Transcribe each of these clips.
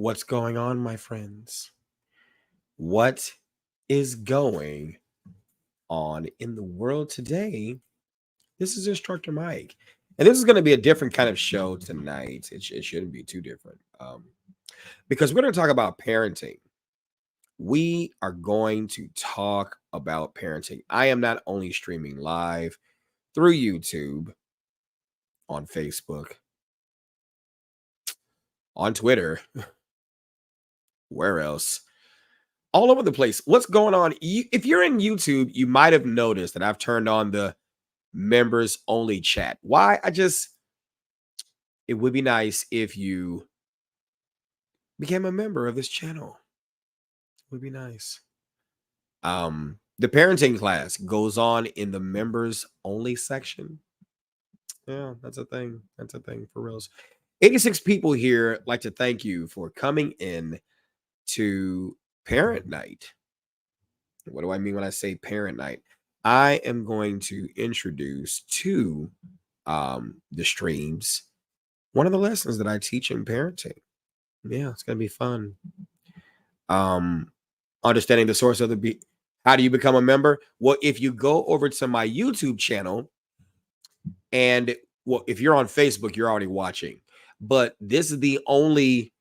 What's going on, my friends? What is going on in the world today? This is Instructor Mike, and this is going to be a different kind of show tonight. It shouldn't be too different because we're going to talk about parenting. We are going to talk about parenting. I am not only streaming live through YouTube, on Facebook, on Twitter, where else? All over the place. What's going on? If you're in YouTube, you might have noticed that I've turned on the members only chat. Why? It would be nice if you became a member of this channel. It would be nice. The parenting class goes on in the members only section. Yeah, that's a thing. That's a thing for reals. 86 people here. Like to thank you for coming in to parent night. What do I mean when I say parent night? I am going to introduce to the streams one of the lessons that I teach in parenting. Yeah, it's gonna be fun. Understanding the source of how do you become a member? Well, if you go over to my YouTube channel, and well, if you're on Facebook, you're already watching. But this is the only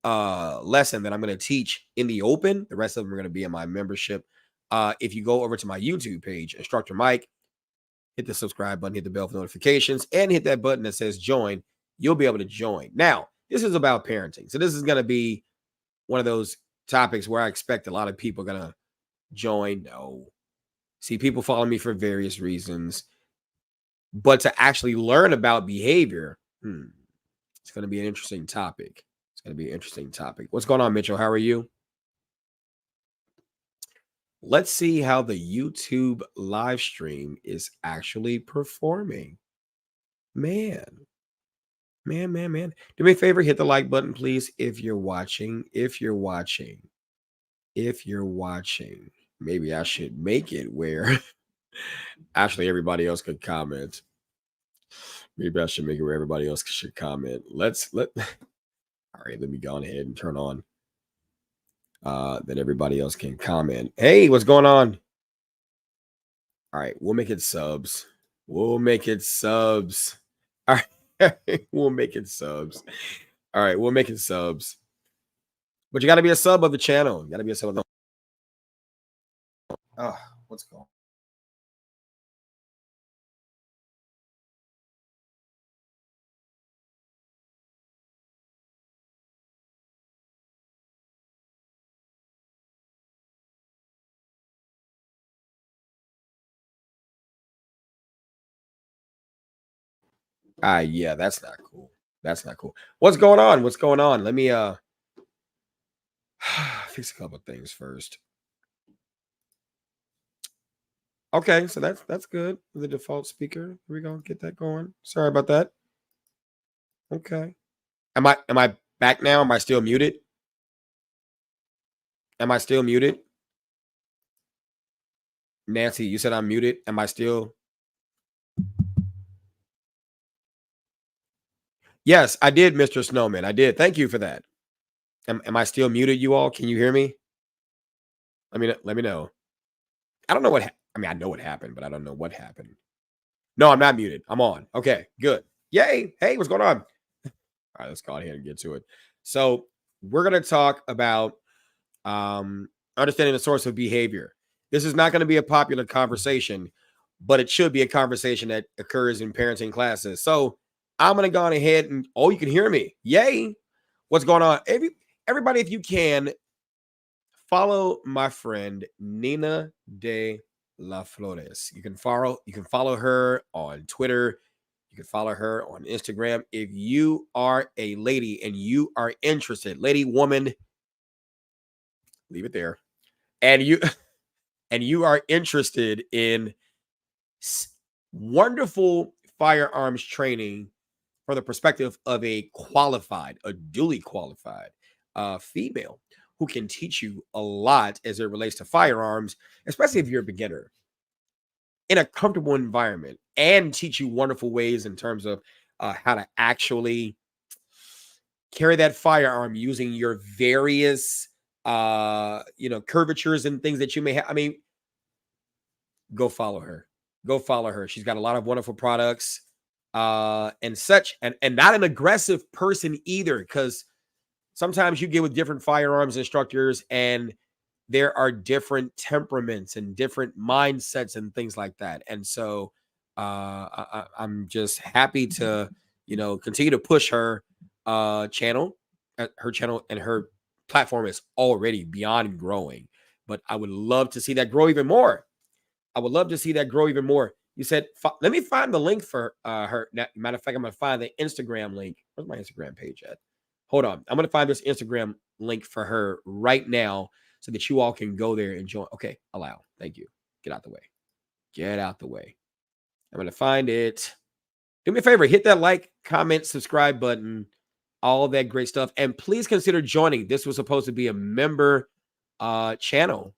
lesson that I'm going to teach in the open. The rest of them are going to be in my membership. If you go over to my YouTube page, Instructor Mike, hit the subscribe button, hit the bell for notifications, and hit that button that says join. You'll be able to join. Now, this is about parenting. So this is going to be one of those topics where I expect a lot of people are going to join. No. See, people follow me for various reasons. But to actually learn about behavior, it's going to be an interesting topic. It's going to be an interesting topic. What's going on, Mitchell? How are you? Let's see how the YouTube live stream is actually performing. Man. Do me a favor, hit the like button, please, if you're watching. Maybe I should make it where actually everybody else could comment. Maybe I should make it where everybody else should comment. All right, let me go on ahead and turn on. Then everybody else can comment. Hey, what's going on? All right, we'll make it subs. All right, we'll make it subs. All right, we'll make it subs. But you got to be a sub of the channel. You got to be a sub of the. What's going on? Yeah, that's not cool. That's not cool. What's going on? Let me fix a couple of things first. Okay, so that's good. The default speaker. Here we go. Get that going. Sorry about that. Okay. Am I back now? Am I still muted? Nancy, you said I'm muted. Am I still? Yes, I did, Mr. Snowman. I did. Thank you for that. Am I still muted, you all? Can you hear me? Let me know. I don't know what I know what happened, but I don't know what happened. No, I'm not muted. I'm on. Okay, good. Yay. Hey, what's going on? All right, let's go ahead and get to it. So we're gonna talk about understanding the source of behavior. This is not going to be a popular conversation, but it should be a conversation that occurs in parenting classes. So I'm going to go on ahead and, you can hear me. Yay. What's going on? Everybody, if you can, follow my friend Nina de la Flores. You can follow her on Twitter. You can follow her on Instagram. If you are a lady and you are interested, lady, woman, leave it there. And you are interested in wonderful firearms training from the perspective of a duly qualified female who can teach you a lot as it relates to firearms, especially if you're a beginner, in a comfortable environment, and teach you wonderful ways in terms of how to actually carry that firearm using your various curvatures and things that you may have. I mean, go follow her. Go follow her. She's got a lot of wonderful products and such, and not an aggressive person either, because sometimes you get with different firearms instructors and there are different temperaments and different mindsets and things like that. And so I'm just happy to, continue to push her channel. Her channel and her platform is already beyond growing, but I would love to see that grow even more. I would love to see that grow even more. You said, let me find the link for her. Matter of fact, I'm going to find the Instagram link. Where's my Instagram page at? Hold on. I'm going to find this Instagram link for her right now so that you all can go there and join. Okay, allow. Thank you. Get out the way. Get out the way. I'm going to find it. Do me a favor. Hit that like, comment, subscribe button, all that great stuff. And please consider joining. This was supposed to be a member channel.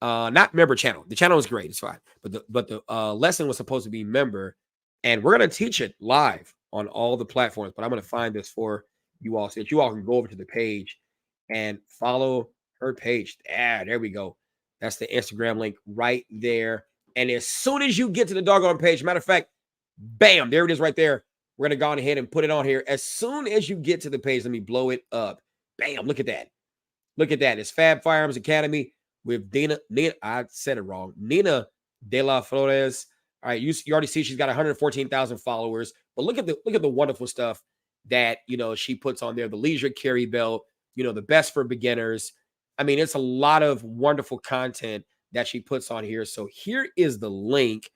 Not member channel. The channel is great. It's fine. But the lesson was supposed to be member. And we're going to teach it live on all the platforms. But I'm going to find this for you all so that you all can go over to the page and follow her page. There we go. That's the Instagram link right there. And as soon as you get to the doggone page, matter of fact, bam, there it is right there. We're going to go on ahead and put it on here. As soon as you get to the page, let me blow it up. Bam, look at that. Look at that. It's Fab Firearms Academy with Nina, I said it wrong. Nina De La Flores. All right, you already see she's got 114,000 followers. But look at the wonderful stuff that, she puts on there. The Leisure Carry Belt, the best for beginners. I mean, it's a lot of wonderful content that she puts on here. So here is the link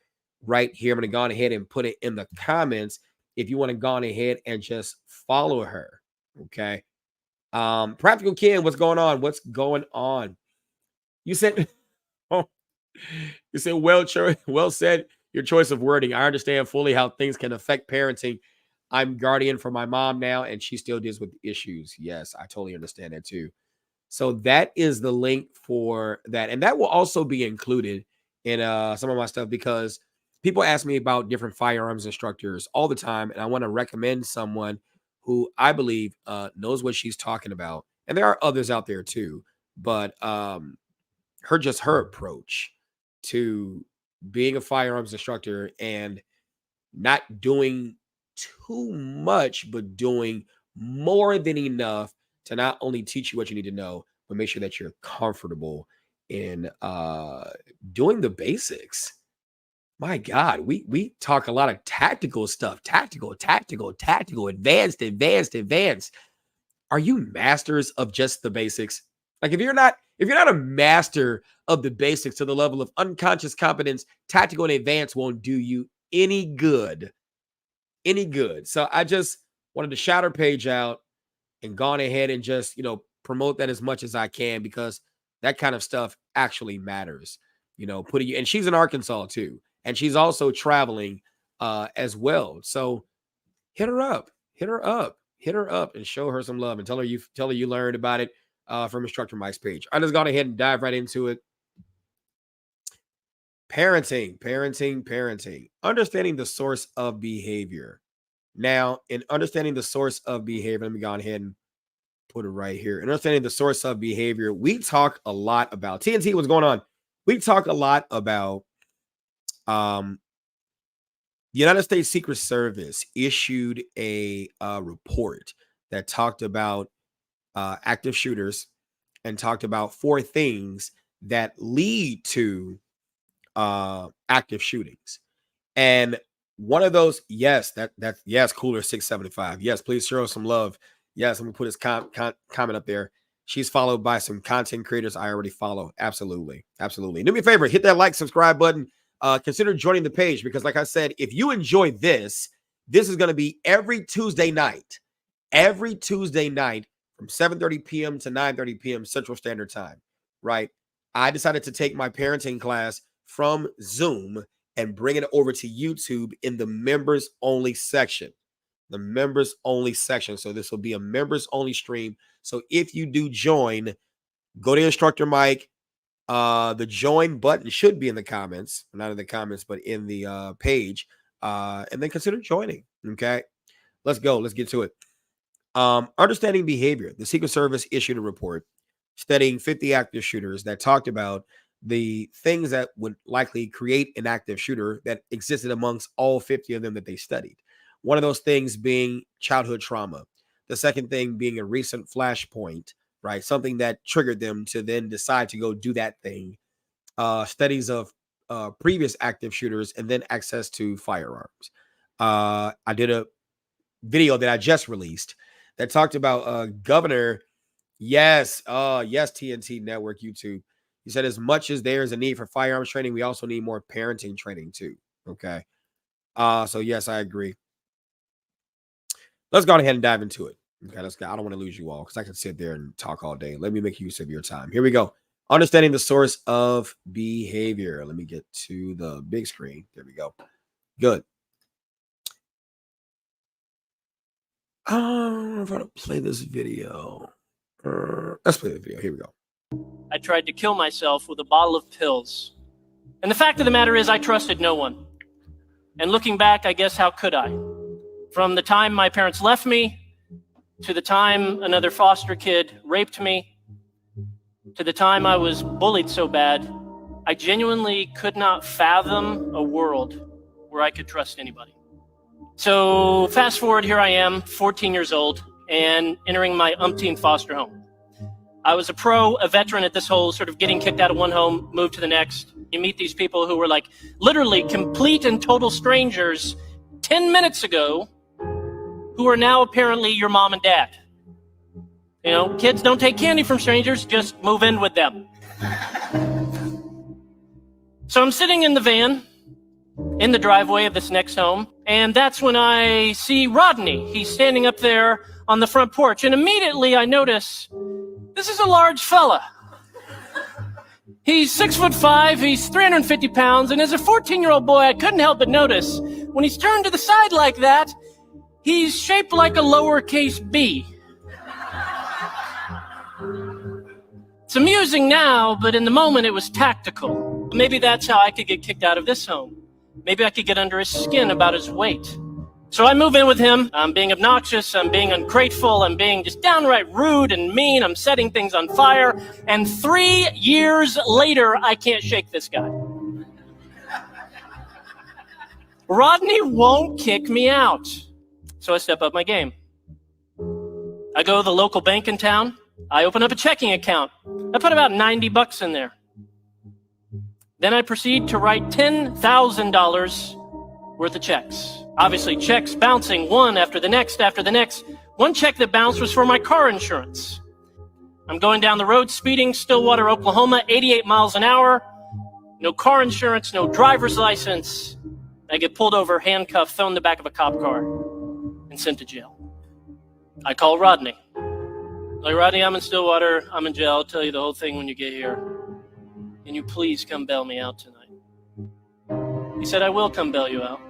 right here. I'm going to go on ahead and put it in the comments if you want to go on ahead and just follow her. Okay. Practical Ken, what's going on? What's going on? You said, well said, your choice of wording. I understand fully how things can affect parenting. I'm guardian for my mom now, and she still deals with issues. Yes, I totally understand that too. So that is the link for that. And that will also be included in some of my stuff, because people ask me about different firearms instructors all the time. And I want to recommend someone who I believe knows what she's talking about. And there are others out there too. But her approach to being a firearms instructor and not doing too much, but doing more than enough to not only teach you what you need to know, but make sure that you're comfortable in doing the basics. My God, we talk a lot of tactical stuff, tactical, advanced. Are you masters of just the basics? Like if you're not a master of the basics to the level of unconscious competence, tactical and advanced won't do you any good. So I just wanted to shout her page out and gone ahead and just, promote that as much as I can, because that kind of stuff actually matters, putting you, and she's in Arkansas too. And she's also traveling as well. So hit her up and show her some love and tell her you learned about it from Instructor Mike's page. I just gone ahead and dive right into it. Parenting. Understanding the source of behavior. Now, in understanding the source of behavior, let me go ahead and put it right here. In understanding the source of behavior, we talk a lot about TNT. What's going on? We talk a lot about the United States Secret Service issued a report that talked about active shooters and talked about 4 things that lead to active shootings. And one of those, yes, yes, Cooler 675. Yes, please show some love. Yes, I'm gonna put his comment up there. She's followed by some content creators I already follow. Absolutely. Do me a favor, hit that like, subscribe button. Consider joining the page, because like I said, if you enjoy this is going to be every Tuesday night from 7:30 p.m. to 9:30 p.m. Central Standard Time, right? I decided to take my parenting class from Zoom and bring it over to YouTube in the members only section. So this will be a members only stream. So if you do join, go to Instructor Mike. The join button should be in the comments, not in the comments, but in the page. And then consider joining. Okay, let's go. Let's get to it. Understanding behavior. The Secret Service issued a report studying 50 active shooters that talked about the things that would likely create an active shooter that existed amongst all 50 of them that they studied. One of those things being childhood trauma. The second thing being a recent flashpoint, right? Something that triggered them to then decide to go do that thing. Studies of previous active shooters and then access to firearms. I did a video that I just released that talked about Governor. Yes, yes, TNT Network, YouTube. He said, as much as there's a need for firearms training, we also need more parenting training too. Okay. So yes, I agree. Let's go ahead and dive into it. Okay, let's go. I don't want to lose you all because I can sit there and talk all day. Let me make use of your time. Here we go. Understanding the source of behavior. Let me get to the big screen. There we go. Good. I'm going to play this video. Let's play the video. Here we go. I tried to kill myself with a bottle of pills. And the fact of the matter is I trusted no one. And looking back, I guess, how could I? From the time my parents left me, to the time another foster kid raped me, to the time I was bullied so bad, I genuinely could not fathom a world where I could trust anybody. So fast forward, here I am, 14 years old, and entering my umpteenth foster home. I was a veteran at this whole sort of getting kicked out of one home, moved to the next. You meet these people who were like literally complete and total strangers 10 minutes ago who are now apparently your mom and dad. You know, kids don't take candy from strangers, just move in with them. So I'm sitting in the van in the driveway of this next home, and that's when I see Rodney. He's standing up there on the front porch, and immediately I notice this is a large fella. He's 6'5", he's 350 pounds, and as a 14-year-old boy, I couldn't help but notice when he's turned to the side like that, he's shaped like a lowercase b. It's amusing now, but in the moment it was tactical. Maybe that's how I could get kicked out of this home. Maybe I could get under his skin about his weight. So I move in with him. I'm being obnoxious. I'm being ungrateful. I'm being just downright rude and mean. I'm setting things on fire. And 3 years later, I can't shake this guy. Rodney won't kick me out. So I step up my game. I go to the local bank in town. I open up a checking account. I put about $90 in there. Then I proceed to write $10,000 worth of checks. Obviously, checks bouncing one after the next after the next. One check that bounced was for my car insurance. I'm going down the road speeding, Stillwater, Oklahoma, 88 miles an hour. No car insurance, no driver's license. I get pulled over, handcuffed, thrown in the back of a cop car, and sent to jail. I call Rodney. Like, Rodney, I'm in Stillwater. I'm in jail. I'll tell you the whole thing when you get here. Can you please come bail me out tonight? He said, I will come bail you out,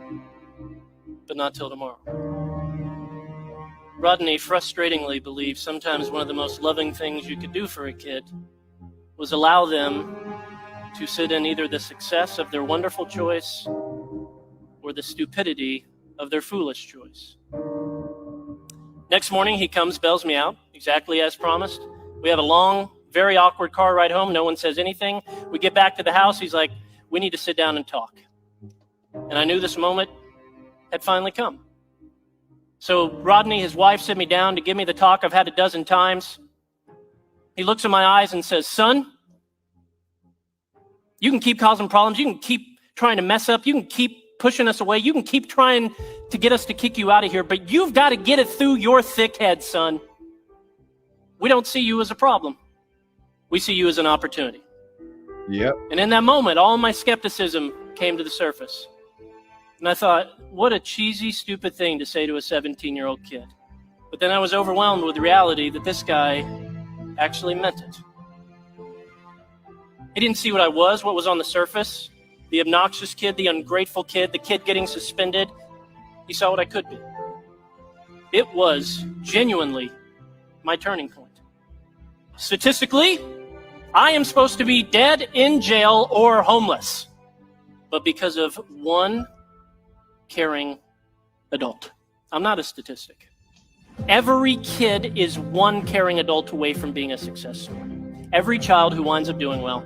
but not till tomorrow. Rodney frustratingly believed sometimes one of the most loving things you could do for a kid was allow them to sit in either the success of their wonderful choice or the stupidity of their foolish choice. Next morning, he comes, bails me out, exactly as promised. We have a long, very awkward car ride home. No one says anything. We get back to the house. He's like, we need to sit down and talk. And I knew this moment had finally come. So Rodney, his wife, sit me down to give me the talk I've had a dozen times. He looks in my eyes and says, son, you can keep causing problems. You can keep trying to mess up. You can keep pushing us away. You can keep trying to get us to kick you out of here, but you've got to get it through your thick head, son. We don't see you as a problem. We see you as an opportunity. Yep. And in that moment, all my skepticism came to the surface. And I thought, what a cheesy, stupid thing to say to a 17-year-old kid. But then I was overwhelmed with the reality that this guy actually meant it. He didn't see what I was, what was on the surface. The obnoxious kid, the ungrateful kid, the kid getting suspended. He saw what I could be. It was genuinely my turning point. Statistically, I am supposed to be dead, in jail, or homeless. But because of one caring adult. I'm not a statistic. Every kid is one caring adult away from being a success story. Every child who winds up doing well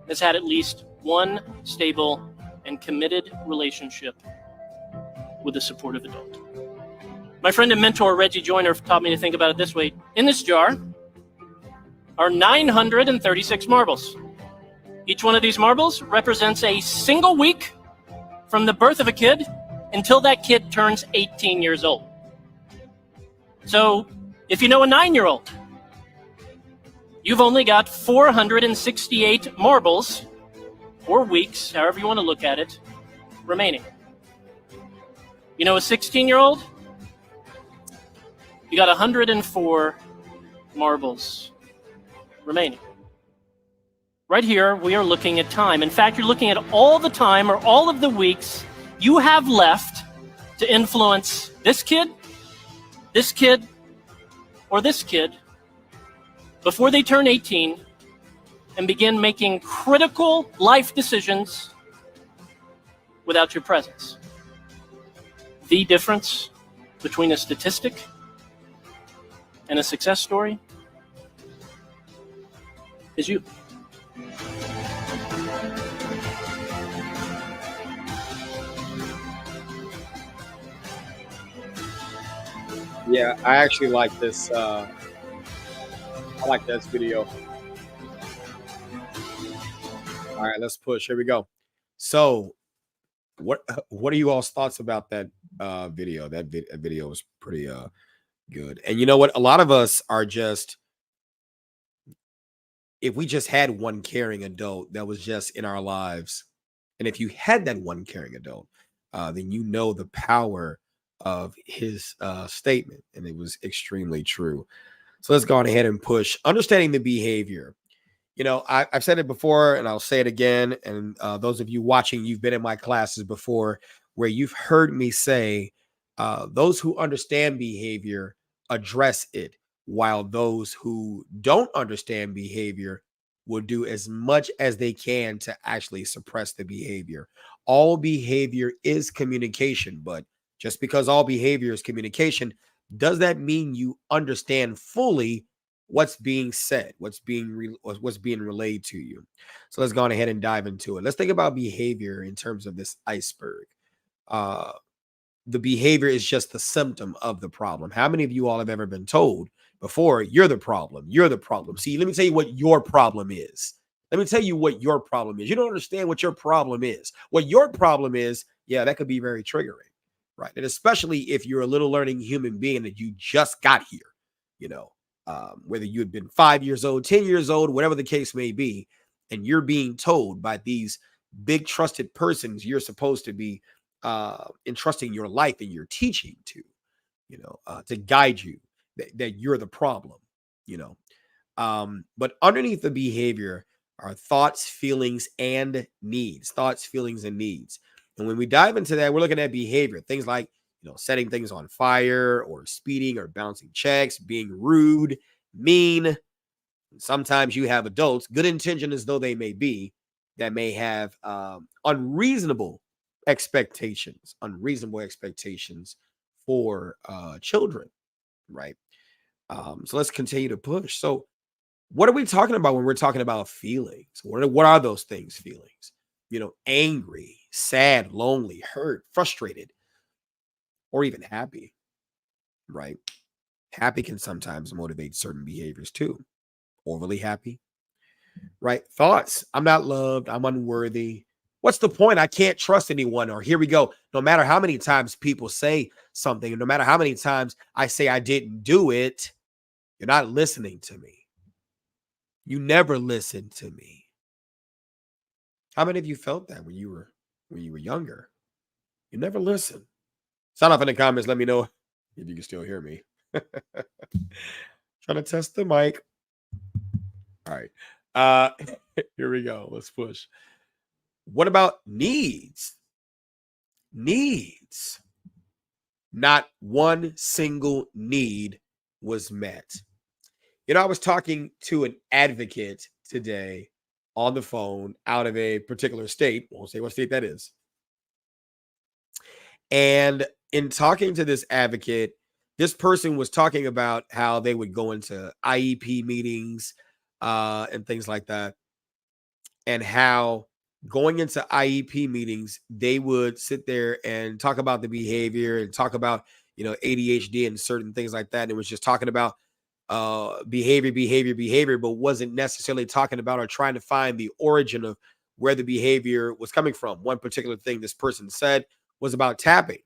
has had at least one stable and committed relationship with a supportive adult. My friend and mentor, Reggie Joyner, taught me to think about it this way. In this jar are 936 marbles. Each one of these marbles represents a single week from the birth of a kid until that kid turns 18 years old. So if you know a 9-year-old, you've only got 468 marbles, or weeks, however you want to look at it, remaining. You know a 16-year-old? You got 104 marbles remaining. Right here, we are looking at time. In fact, you're looking at all the time or all of the weeks you have left to influence this kid, or this kid before they turn 18 and begin making critical life decisions without your presence. The difference between a statistic and a success story is you. Yeah, I actually like this. I like this video. All right, let's push. Here we go. So, what are you all's thoughts about that video? That video was pretty good. And you know what? A lot of us are just, if we just had one caring adult that was just in our lives, and if you had that one caring adult, then you know the power of his statement, and it was extremely true. So let's go on ahead and push. Understanding the behavior. You know, I've said it before, and I'll say it again. And those of you watching, you've been in my classes before, where you've heard me say, those who understand behavior address it, while those who don't understand behavior will do as much as they can to actually suppress the behavior. All behavior is communication, but just because all behavior is communication, does that mean you understand fully what's being said, what's being relayed to you? So let's go on ahead and dive into it. Let's think about behavior in terms of this iceberg. The behavior is just the symptom of the problem. How many of you all have ever been told before, you're the problem? You're the problem. See, let me tell you what your problem is. Let me tell you what your problem is. You don't understand what your problem is. What your problem is, yeah, that could be very triggering. Right. And especially if you're a little learning human being that you just got here, you know, whether you had been 5 years old, 10 years old, whatever the case may be, and you're being told by these big trusted persons you're supposed to be entrusting your life and your teaching to, you know, to guide you, that you're the problem, you know. But underneath the behavior are thoughts, feelings, and needs. Thoughts, feelings, and needs. And when we dive into that, we're looking at behavior, things like, you know, setting things on fire, or speeding, or bouncing checks, being rude, mean. Sometimes you have adults, good intention as though they may be, that may have unreasonable expectations for children, right? So let's continue to push. So what are we talking about when we're talking about feelings? What are those things? Feelings, you know, angry, sad, lonely, hurt, frustrated, or even happy, right? Happy can sometimes motivate certain behaviors too. Overly happy, right? Thoughts, I'm not loved, I'm unworthy. What's the point? I can't trust anyone. Or here we go. No matter how many times people say something, and no matter how many times I say I didn't do it, you're not listening to me. You never listened to me. How many of you felt that when you were younger? You never listened. Sound off in the comments. Let me know if you can still hear me. Trying to test the mic. All right. Here we go. Let's push. What about needs? Needs. Not one single need was met. You know, I was talking to an advocate today on the phone out of a particular state. Won't say what state that is. And in talking to this advocate, this person was talking about how they would go into IEP meetings and things like that, and how going into IEP meetings, they would sit there and talk about the behavior and talk about, ADHD and certain things like that. And it was just talking about behavior, but wasn't necessarily talking about or trying to find the origin of where the behavior was coming from. One particular thing this person said was about tapping,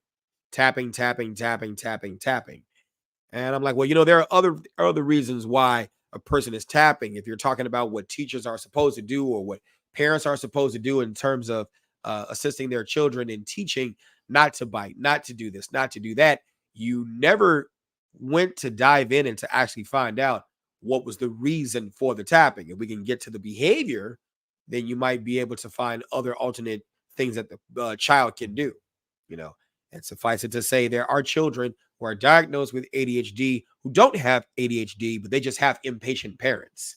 tapping, tapping, tapping, tapping, tapping. And I'm like, well, there are other reasons why a person is tapping. If you're talking about what teachers are supposed to do or what parents are supposed to do in terms of assisting their children in teaching not to bite, not to do this, not to do that, you never went to dive in and to actually find out what was the reason for the tapping. If we can get to the behavior, then you might be able to find other alternate things that the child can do, you know. And suffice it to say, there are children who are diagnosed with ADHD who don't have ADHD, but they just have impatient parents.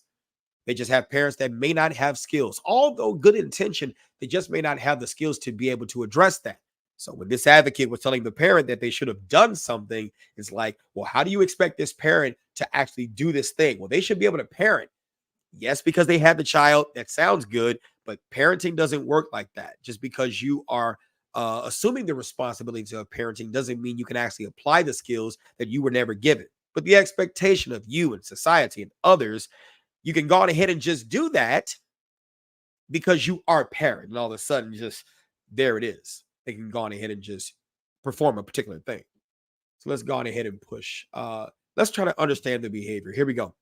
They just have parents that may not have skills. Although good intention, they just may not have the skills to be able to address that. So when this advocate was telling the parent that they should have done something, it's like, well, how do you expect this parent to actually do this thing? Well, they should be able to parent. Yes, because they had the child. That sounds good, but parenting doesn't work like that. Just because you are assuming the responsibility of parenting doesn't mean you can actually apply the skills that you were never given. But the expectation of you and society and others, you can go on ahead and just do that because you are a parent, and all of a sudden, just there it is. They can go on ahead and just perform a particular thing. So let's go on ahead and push. Let's try to understand the behavior. Here we go.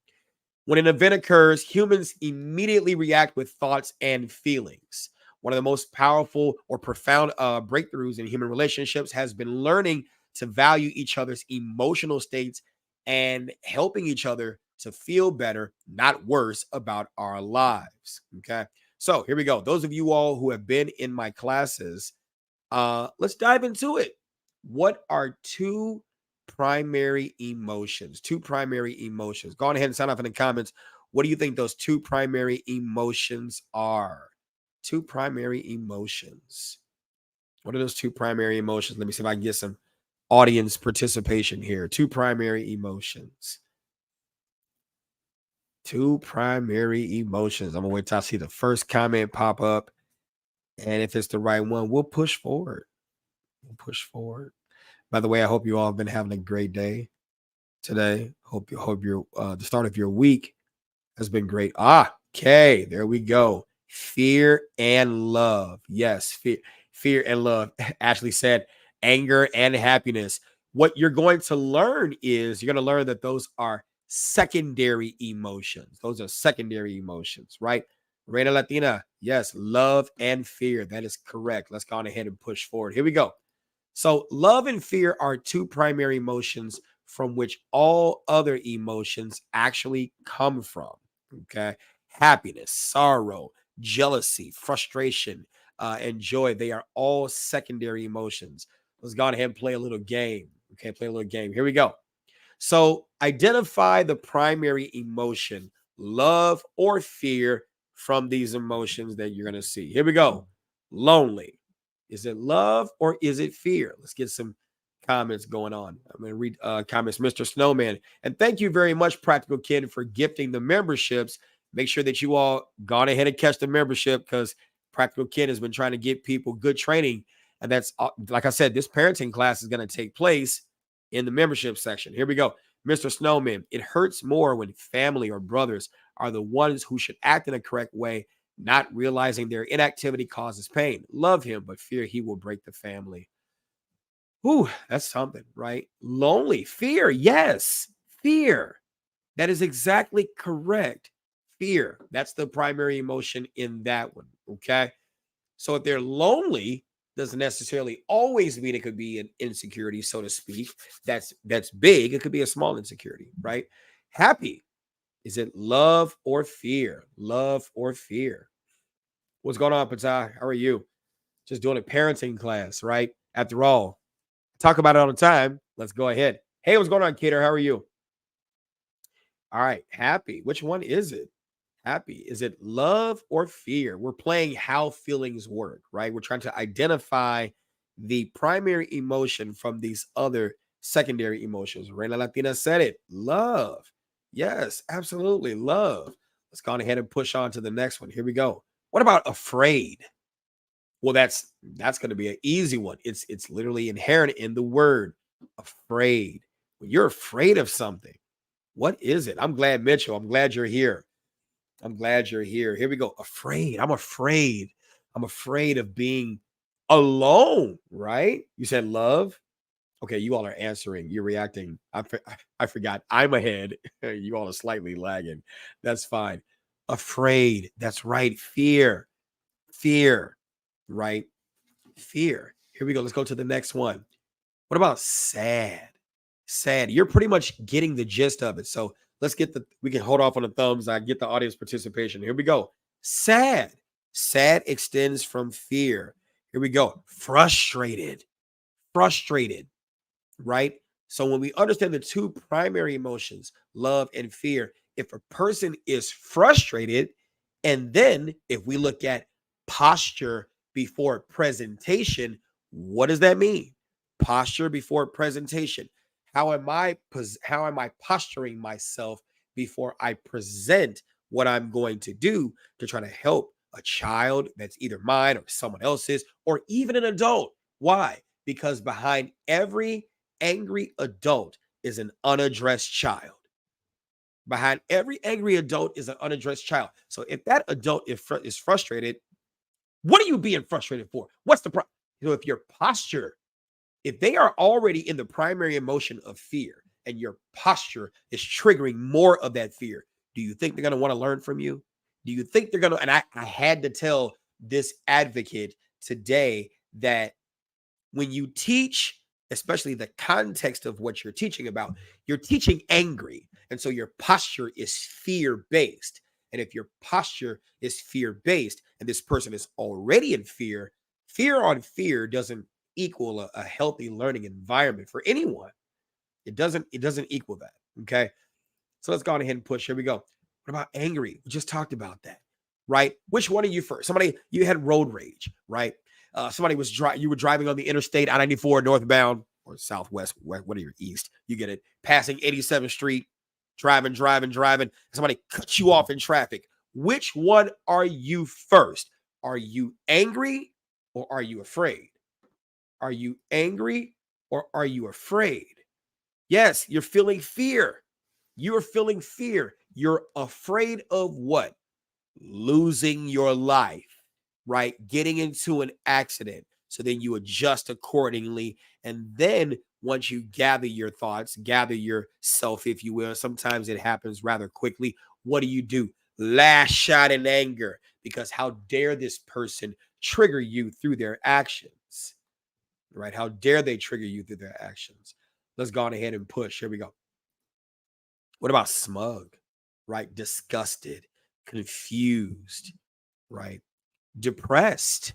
When an event occurs, humans immediately react with thoughts and feelings. One of the most powerful or profound breakthroughs in human relationships has been learning to value each other's emotional states and helping each other to feel better, not worse, about our lives. Okay. So here we go. Those of you all who have been in my classes, let's dive into it. What are two primary emotions? Two primary emotions. Go on ahead and sign off in the comments. What do you think those two primary emotions are? Two primary emotions. What are those two primary emotions? Let me see if I can get some audience participation here. Two primary emotions. Two primary emotions. I'm gonna wait till I see the first comment pop up. And if it's the right one, we'll push forward. We'll push forward. By the way, I hope you all have been having a great day today. Hope your the start of your week has been great. Okay, there we go. Fear and love. Yes, fear and love. Ashley said anger and happiness. What you're going to learn is you're going to learn that those are secondary emotions. Those are secondary emotions, right? Reina Latina, yes, love and fear. That is correct. Let's go on ahead and push forward. Here we go. So, love and fear are two primary emotions from which all other emotions actually come from. Okay. Happiness, sorrow, jealousy, frustration, and joy. They are all secondary emotions. Let's go on ahead and play a little game. Okay. Play a little game. Here we go. So, identify the primary emotion, love or fear, from these emotions that you're going to see. Here we go. Lonely. Is it love or is it fear? Let's get some comments going on. I'm going to read comments, Mr. Snowman. And thank you very much, Practical Kid, for gifting the memberships. Make sure that you all gone ahead and catch the membership because Practical Kid has been trying to get people good training. And that's, like I said, this parenting class is going to take place in the membership section. Here we go. Mr. Snowman, it hurts more when family or brothers are the ones who should act in a correct way, not realizing their inactivity causes pain. Love him, but fear he will break the family. Ooh, that's something, right? Lonely, fear. Yes, fear. That is exactly correct. Fear. That's the primary emotion in that one. Okay. So if they're lonely, doesn't necessarily always mean it could be an insecurity, so to speak. That's big. It could be a small insecurity, right? Happy. Is it love or fear? Love or fear? What's going on, Patah? How are you? Just doing a parenting class, right? After all, talk about it all the time. Let's go ahead. Hey, what's going on, Kater? How are you? All right, happy. Which one is it? Happy. Is it love or fear? We're playing how feelings work, right? We're trying to identify the primary emotion from these other secondary emotions. Reina Latina said it. Love. Yes, absolutely. Love. Let's go ahead and push on to the next one. Here we go. What about afraid? Well, that's going to be an easy one. It's literally inherent in the word afraid. When you're afraid of something, what is it? I'm glad, Mitchell. I'm glad you're here. I'm glad you're here. Here we go. Afraid. I'm afraid. I'm afraid of being alone, right? You said love. Okay, you all are answering. You're reacting. I forgot. I'm ahead. You all are slightly lagging. That's fine. Afraid. That's right. Fear. Fear. Right? Fear. Here we go. Let's go to the next one. What about sad? Sad. You're pretty much getting the gist of it. So we can hold off on the thumbs. I get the audience participation. Here we go. Sad. Sad extends from fear. Here we go. Frustrated. Frustrated. Right? So when we understand the two primary emotions, love and fear, if a person is frustrated, and then if we look at posture before presentation, what does that mean? Posture before presentation. How am I posturing myself before I present what I'm going to do to try to help a child that's either mine or someone else's or even an adult? Why? Because behind every angry adult is an unaddressed child. Behind every angry adult is an unaddressed child. So if that adult is frustrated, what are you being frustrated for? What's the problem? If your posture, if they are already in the primary emotion of fear and your posture is triggering more of that fear, do you think they're going to want to learn from you? Do you think they're going to? And I had to tell this advocate today that when you teach, especially the context of what you're teaching about, you're teaching angry. And so your posture is fear-based. And if your posture is fear-based and this person is already in fear, fear on fear doesn't equal a healthy learning environment for anyone. It doesn't equal that. Okay. So let's go on ahead and push. Here we go. What about angry? We just talked about that, right? Which one are you first? You had road rage, right? You were driving on the interstate I-94 northbound or southwest, what are your east? You get it. Passing 87th Street, driving. Somebody cuts you off in traffic. Which one are you first? Are you angry or are you afraid? Are you angry or are you afraid? Yes, you're feeling fear. You are feeling fear. You're afraid of what? Losing your life, right? Getting into an accident. So then you adjust accordingly. And then once you gather your thoughts, gather yourself, if you will, sometimes it happens rather quickly. What do? Lash out in anger, because how dare this person trigger you through their actions, right? How dare they trigger you through their actions? Let's go on ahead and push. Here we go. What about smug, right? Disgusted, confused, right? Depressed.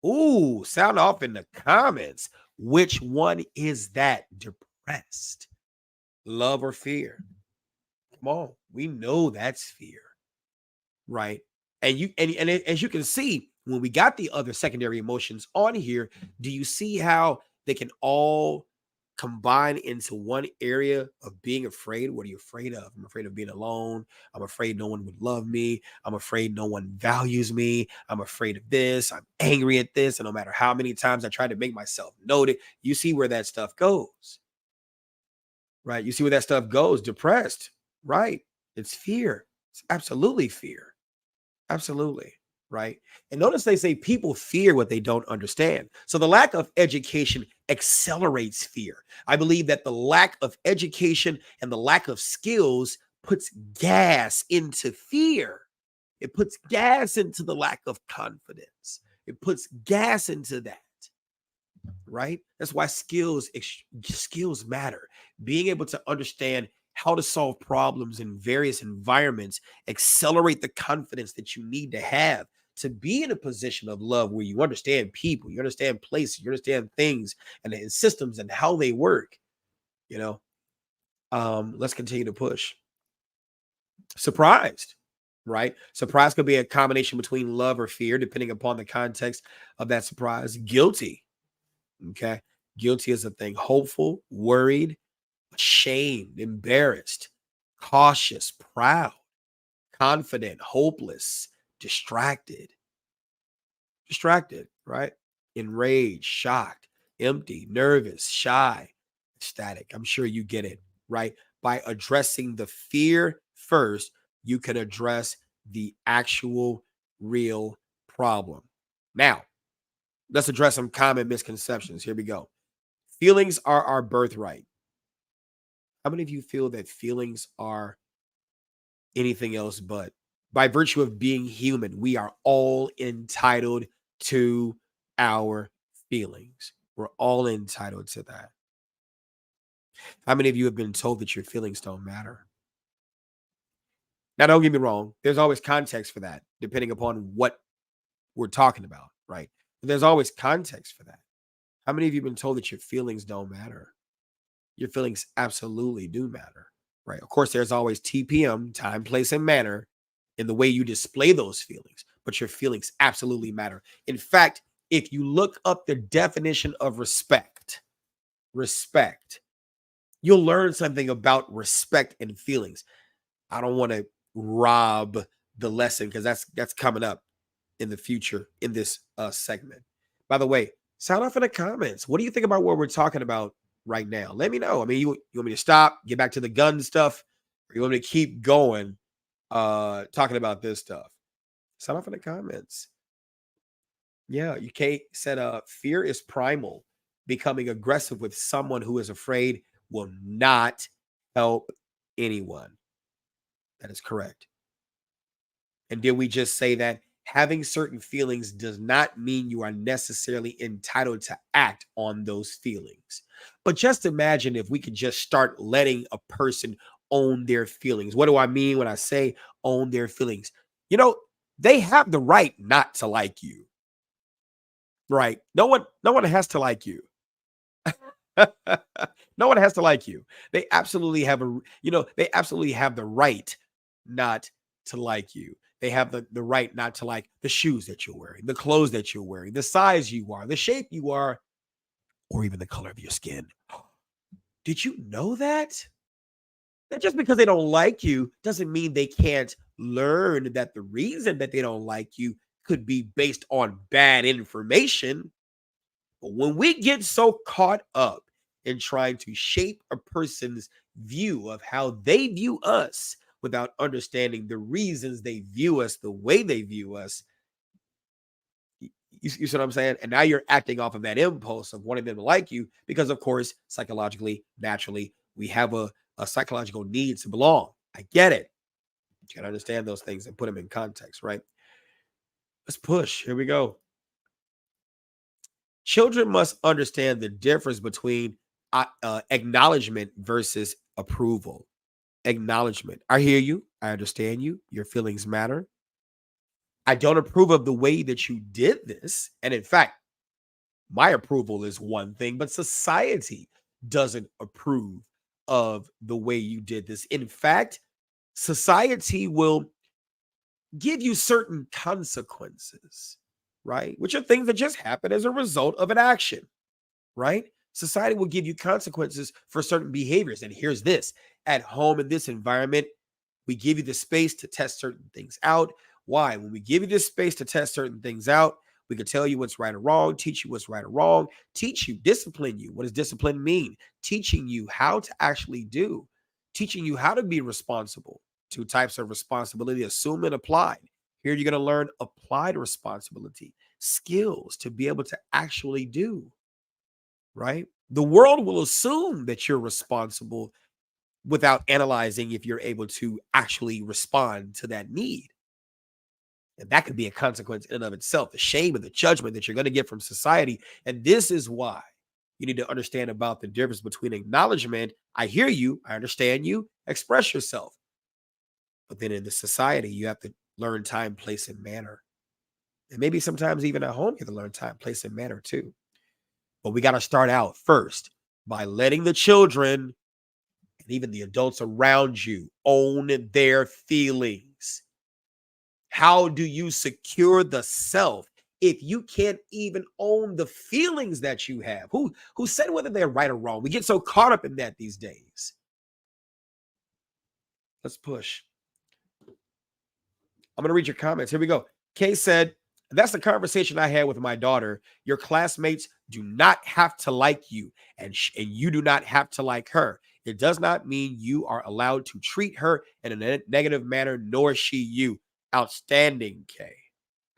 Ooh, sound off in the comments. Which one is that? Depressed, love, or fear? Come on, we know that's fear, right? And as you can see, when we got the other secondary emotions on here, do you see how they can all combine into one area of being afraid? What are you afraid of? I'm afraid of being alone. I'm afraid no one would love me. I'm afraid no one values me. I'm afraid of this. I'm angry at this. And no matter how many times I try to make myself noted, you see where that stuff goes, right? You see where that stuff goes. Depressed, right? It's fear. It's absolutely fear. Absolutely. Right. And notice they say people fear what they don't understand. So the lack of education accelerates fear. I believe that the lack of education and the lack of skills puts gas into fear. It puts gas into the lack of confidence. It puts gas into that. Right. That's why skills matter. Being able to understand how to solve problems in various environments accelerate the confidence that you need to have to be in a position of love where you understand people, you understand places, you understand things and systems and how they work. Let's continue to push. Surprised, right? Surprise could be a combination between love or fear, depending upon the context of that surprise. Guilty. Okay. Guilty is a thing. Hopeful, worried, ashamed, embarrassed, cautious, proud, confident, hopeless, distracted. Distracted, right? Enraged, shocked, empty, nervous, shy, ecstatic. I'm sure you get it, right? By addressing the fear first, you can address the actual real problem. Now, let's address some common misconceptions. Here we go. Feelings are our birthright. How many of you feel that feelings are anything else but? By virtue of being human, we are all entitled to our feelings. We're all entitled to that. How many of you have been told that your feelings don't matter? Now, don't get me wrong. There's always context for that, depending upon what we're talking about, right? But there's always context for that. How many of you have been told that your feelings don't matter? Your feelings absolutely do matter, right? Of course, there's always TPM, time, place, and manner in the way you display those feelings, but your feelings absolutely matter. In fact, if you look up the definition of respect, you'll learn something about respect and feelings. I don't want to rob the lesson because that's coming up in the future in this segment. By the way, sound off in the comments. What do you think about what we're talking about right now? Let me know. I mean, you want me to stop, get back to the gun stuff, or you want me to keep going talking about this stuff? Sound off in the comments. Yeah, UK said fear is primal. Becoming aggressive with someone who is afraid will not help anyone. That is correct. And did we just say that having certain feelings does not mean you are necessarily entitled to act on those feelings? But just imagine if we could just start letting a person own their feelings. What do I mean when I say own their feelings? You know, they have the right not to like you. Right? No one has to like you. No one has to like you. They absolutely have they absolutely have the right not to like you. They have the right not to like the shoes that you're wearing, the clothes that you're wearing, the size you are, the shape you are, or even the color of your skin. Did you know that? That just because they don't like you doesn't mean they can't learn that the reason that they don't like you could be based on bad information. But when we get so caught up in trying to shape a person's view of how they view us without understanding the reasons they view us the way they view us, you see what I'm saying? And now you're acting off of that impulse of wanting them to like you because, of course, psychologically, naturally, we have a psychological need to belong. I get it. You got to understand those things and put them in context, right? Let's push. Here we go. Children must understand the difference between acknowledgement versus approval. Acknowledgement. I hear you. I understand you. Your feelings matter. I don't approve of the way that you did this. And in fact, my approval is one thing, but society doesn't approve of the way you did this. In fact, society will give you certain consequences, right? Which are things that just happen as a result of an action, right? Society will give you consequences for certain behaviors. And here's this: at home in this environment, we give you the space to test certain things out. Why? When we give you this space to test certain things out, we can tell you what's right or wrong, teach you what's right or wrong, teach you, discipline you. What does discipline mean? Teaching you how to actually do, teaching you how to be responsible. Two types of responsibility: assume and applied. Here you're going to learn applied responsibility, skills to be able to actually do, right? The world will assume that you're responsible without analyzing if you're able to actually respond to that need. And that could be a consequence in and of itself, the shame and the judgment that you're going to get from society. And this is why you need to understand about the difference between acknowledgement. I hear you. I understand you. Express yourself. But then in the society, you have to learn time, place, and manner. And maybe sometimes even at home, you have to learn time, place, and manner too. But we got to start out first by letting the children and even the adults around you own their feelings. How do you secure the self if you can't even own the feelings that you have? Who said whether they're right or wrong? We get so caught up in that these days. Let's push. I'm going to read your comments. Here we go. Kay said, that's the conversation I had with my daughter. Your classmates do not have to like you, and you do not have to like her. It does not mean you are allowed to treat her in a negative manner, nor she you. Outstanding, Kay.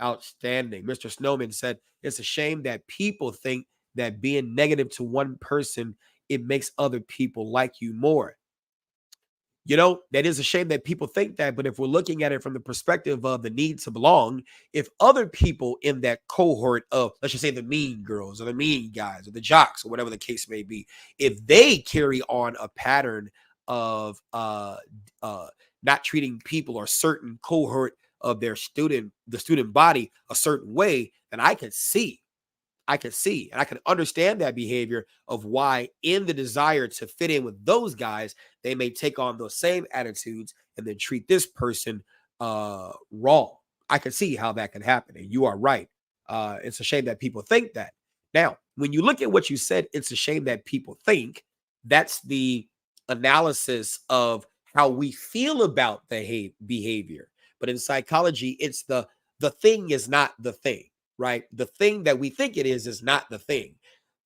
Outstanding. Mr. Snowman said, it's a shame that people think that being negative to one person, it makes other people like you more. You know, that is a shame that people think that, but if we're looking at it from the perspective of the need to belong, if other people in that cohort of, let's just say, the mean girls or the mean guys or the jocks or whatever the case may be, if they carry on a pattern of not treating people or certain cohort of the student body a certain way, then I could see and I can understand that behavior of why, in the desire to fit in with those guys, they may take on those same attitudes and then treat this person wrong. I can see how that can happen. And you are right. It's a shame that people think that. Now, when you look at what you said, it's a shame that people think. That's the analysis of how we feel about the behavior. But in psychology, it's the thing is not the thing. Right? The thing that we think it is not the thing.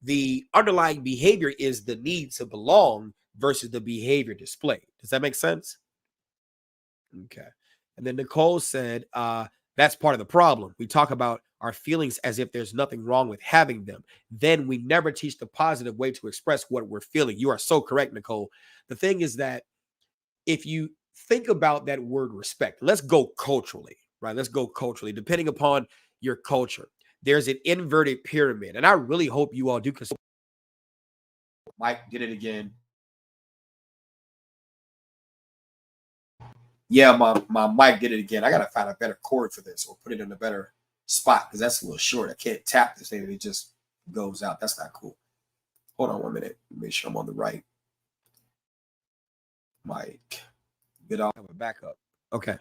The underlying behavior is the need to belong versus the behavior displayed. Does that make sense? Okay. And then Nicole said, that's part of the problem. We talk about our feelings as if there's nothing wrong with having them. Then we never teach the positive way to express what we're feeling. You are so correct, Nicole. The thing is that if you think about that word respect, let's go culturally, right? Let's go culturally, depending upon your culture. There's an inverted pyramid, and I really hope you all do, because Mike did it again. Yeah, my mic did it again. I gotta find a better cord for this or put it in a better spot because that's a little short. I can't tap this thing and it just goes out. That's not cool. Hold on 1 minute. Make sure I'm on the right mic. Good, I'll have a backup. Okay.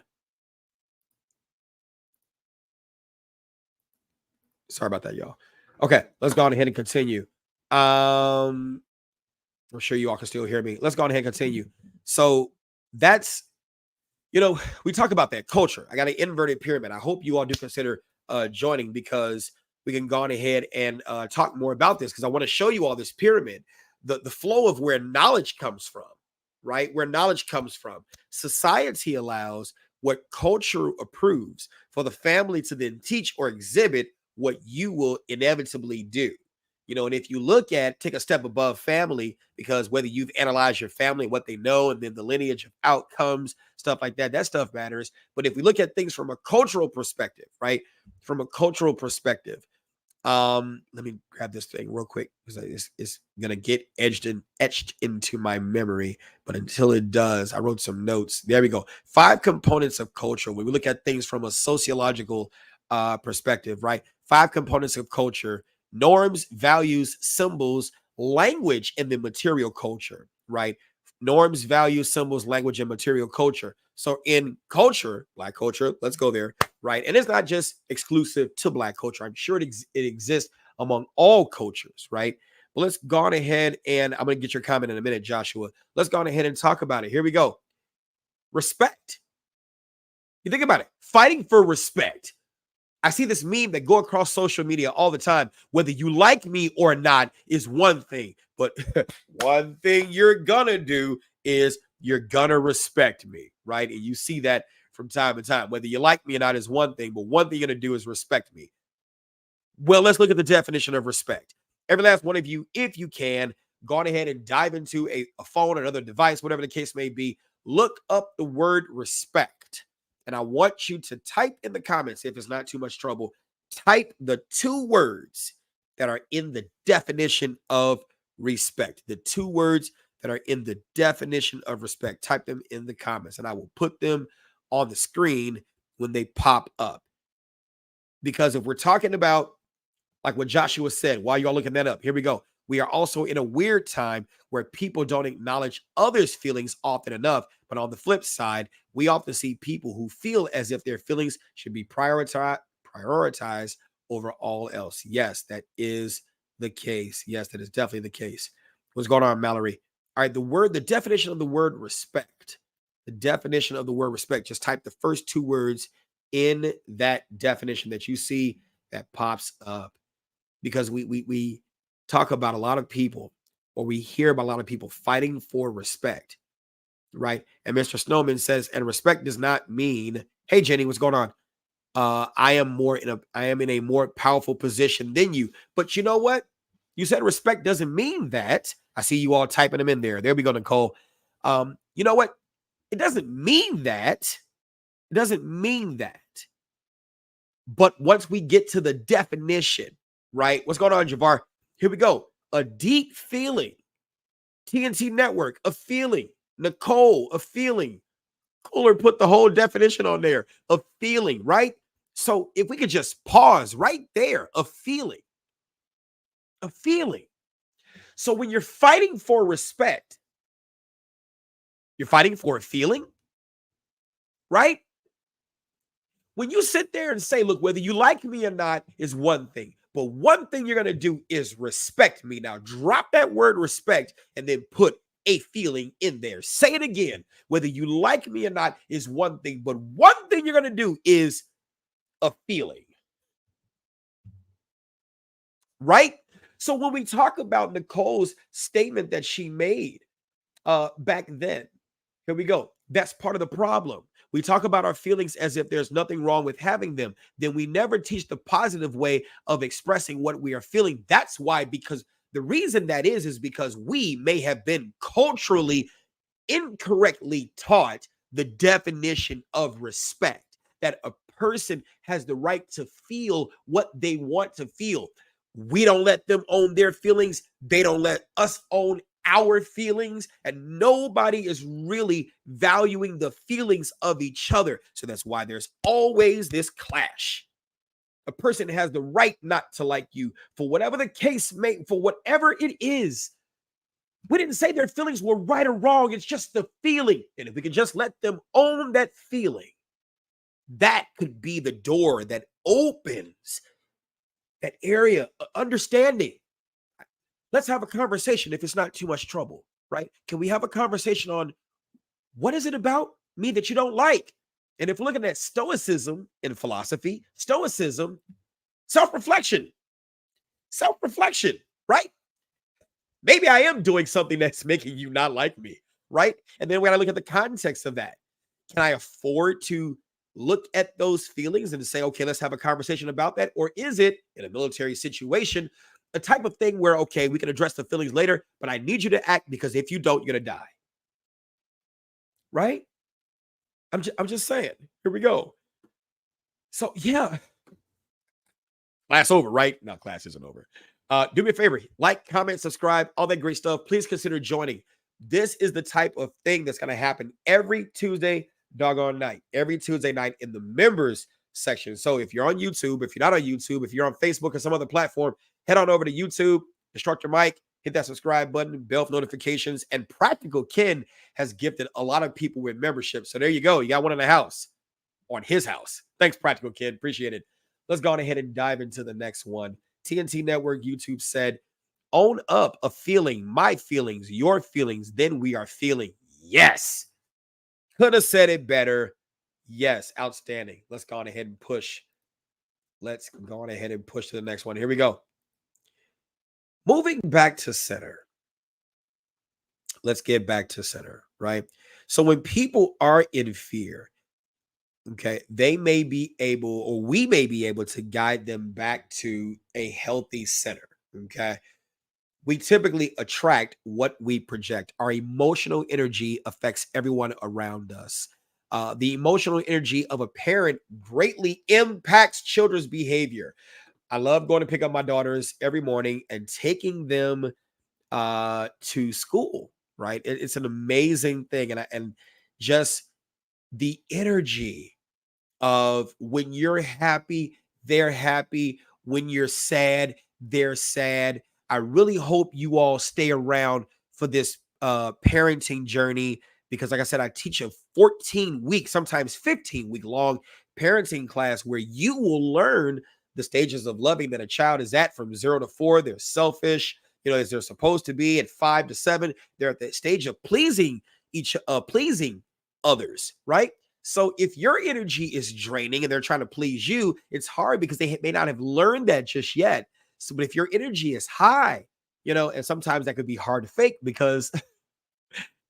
Sorry about that, y'all. Okay, let's go on ahead and continue. I'm sure you all can still hear me. Let's go on ahead and continue. So that's, you know, we talk about that culture. I got an inverted pyramid. I hope you all do consider joining, because we can go on ahead and talk more about this, because I want to show you all this pyramid, the flow of where knowledge comes from, right? Where knowledge comes from. Society allows what culture approves for the family to then teach or exhibit what you will inevitably do. You know, and if you take a step above family, because whether you've analyzed your family, what they know, and then the lineage of outcomes, stuff like that, that stuff matters. But if we look at things from a cultural perspective, right? From a cultural perspective, let me grab this thing real quick, because it's going to get etched into my memory. But until it does, I wrote some notes. There we go. 5 components of culture. When we look at things from a sociological perspective, right? 5 components of culture: norms, values, symbols, language, and then material culture, right? Norms, values, symbols, language, and material culture. So in culture, Black culture, let's go there, right? And it's not just exclusive to Black culture. I'm sure it exists among all cultures, right? But let's go on ahead, and I'm going to get your comment in a minute, Joshua. Let's go on ahead and talk about it. Here we go. Respect. You think about it. Fighting for respect. I see this meme that go across social media all the time. Whether you like me or not is one thing, but one thing you're gonna do is you're gonna respect me, right? And you see that from time to time. Whether you like me or not is one thing, but one thing you're gonna do is respect me. Well, let's look at the definition of respect. Every last one of you, if you can, go on ahead and dive into a phone or another device, whatever the case may be. Look up the word respect. And I want you to type in the comments, if it's not too much trouble, type the 2 words that are in the definition of respect. The 2 words that are in the definition of respect. Type them in the comments, and I will put them on the screen when they pop up. Because if we're talking about, like what Joshua said, while y'all looking that up, here we go. We are also in a weird time where people don't acknowledge others' feelings often enough. But on the flip side, we often see people who feel as if their feelings should be prioritized over all else. Yes, that is the case. Yes, that is definitely the case. What's going on, Mallory? All right, the definition of the word respect. The definition of the word respect. Just type the first two words in that definition that you see that pops up. Because we talk about a lot of people, or we hear about a lot of people fighting for respect, right? And Mr. Snowman says, and respect does not mean, hey Jenny, what's going on? I am in a more powerful position than you. But you know what? You said respect doesn't mean that. I see you all typing them in there. There we go, Nicole. You know what? It doesn't mean that. It doesn't mean that. But once we get to the definition, right? What's going on, Javar? Here we go. A deep feeling. TNT Network, a feeling. Nicole, a feeling. Cooler put the whole definition on there. A feeling, right? So if we could just pause right there, a feeling. A feeling. So when you're fighting for respect, you're fighting for a feeling, right? When you sit there and say, look, whether you like me or not is one thing, but one thing you're going to do is respect me. Now, drop that word respect and then put a feeling in there. Say it again. Whether you like me or not is one thing, but one thing you're going to do is a feeling. Right? So when we talk about Nicole's statement that she made back then, here we go. That's part of the problem. We talk about our feelings as if there's nothing wrong with having them. Then we never teach the positive way of expressing what we are feeling. That's why, because the reason that is because we may have been culturally incorrectly taught the definition of respect, that a person has the right to feel what they want to feel. We don't let them own their feelings. They don't let us own our feelings, and nobody is really valuing the feelings of each other. So that's why there's always this clash. A person has the right not to like you for whatever the case may, for whatever it is. We didn't say their feelings were right or wrong. It's just the feeling. And if we can just let them own that feeling, that could be the door that opens that area of understanding. Let's have a conversation if it's not too much trouble, right? Can we have a conversation on what is it about me that you don't like? And if we're looking at stoicism in philosophy, stoicism, self-reflection, right? Maybe I am doing something that's making you not like me, right? And then we got to look at the context of that. Can I afford to look at those feelings and say, okay, let's have a conversation about that? Or is it in a military situation, a type of thing where, okay, we can address the feelings later, but I need you to act because if you don't, you're going to die. Right? I'm just saying. Here we go. So, yeah. Class over, right? No, class isn't over. Do me a favor. Like, comment, subscribe, all that great stuff. Please consider joining. This is the type of thing that's going to happen every Tuesday doggone night. Every Tuesday night in the members section. So if you're on YouTube, if you're not on YouTube, if you're on Facebook or some other platform, head on over to YouTube, instruct your mic, hit that subscribe button, bell for notifications. And Practical Ken has gifted a lot of people with membership. So there you go. You got one in the house, on his house. Thanks, Practical Ken. Appreciate it. Let's go on ahead and dive into the next one. TNT Network YouTube said, own up a feeling, my feelings, your feelings, then we are feeling. Yes. Could have said it better. Yes, outstanding. Let's go on ahead and push. Let's go on ahead and push to the next one. Here we go. Moving back to center. Let's get back to center, right? So when people are in fear, okay, they may be able, or we may be able to guide them back to a healthy center, okay? We typically attract what we project. Our emotional energy affects everyone around us. The emotional energy of a parent greatly impacts children's behavior. I love going to pick up my daughters every morning and taking them to school, right? It's an amazing thing. And just the energy of when you're happy, they're happy. When you're sad, they're sad. I really hope you all stay around for this parenting journey because, like I said, I teach a 14-week, sometimes 15-week long parenting class where you will learn the stages of loving that a child is at from 0 to 4. They're selfish, as they're supposed to be. At 5 to 7, they're at the stage of pleasing pleasing others, right? So if your energy is draining and they're trying to please you, it's hard because they may not have learned that just yet. So, but if your energy is high, and sometimes that could be hard to fake because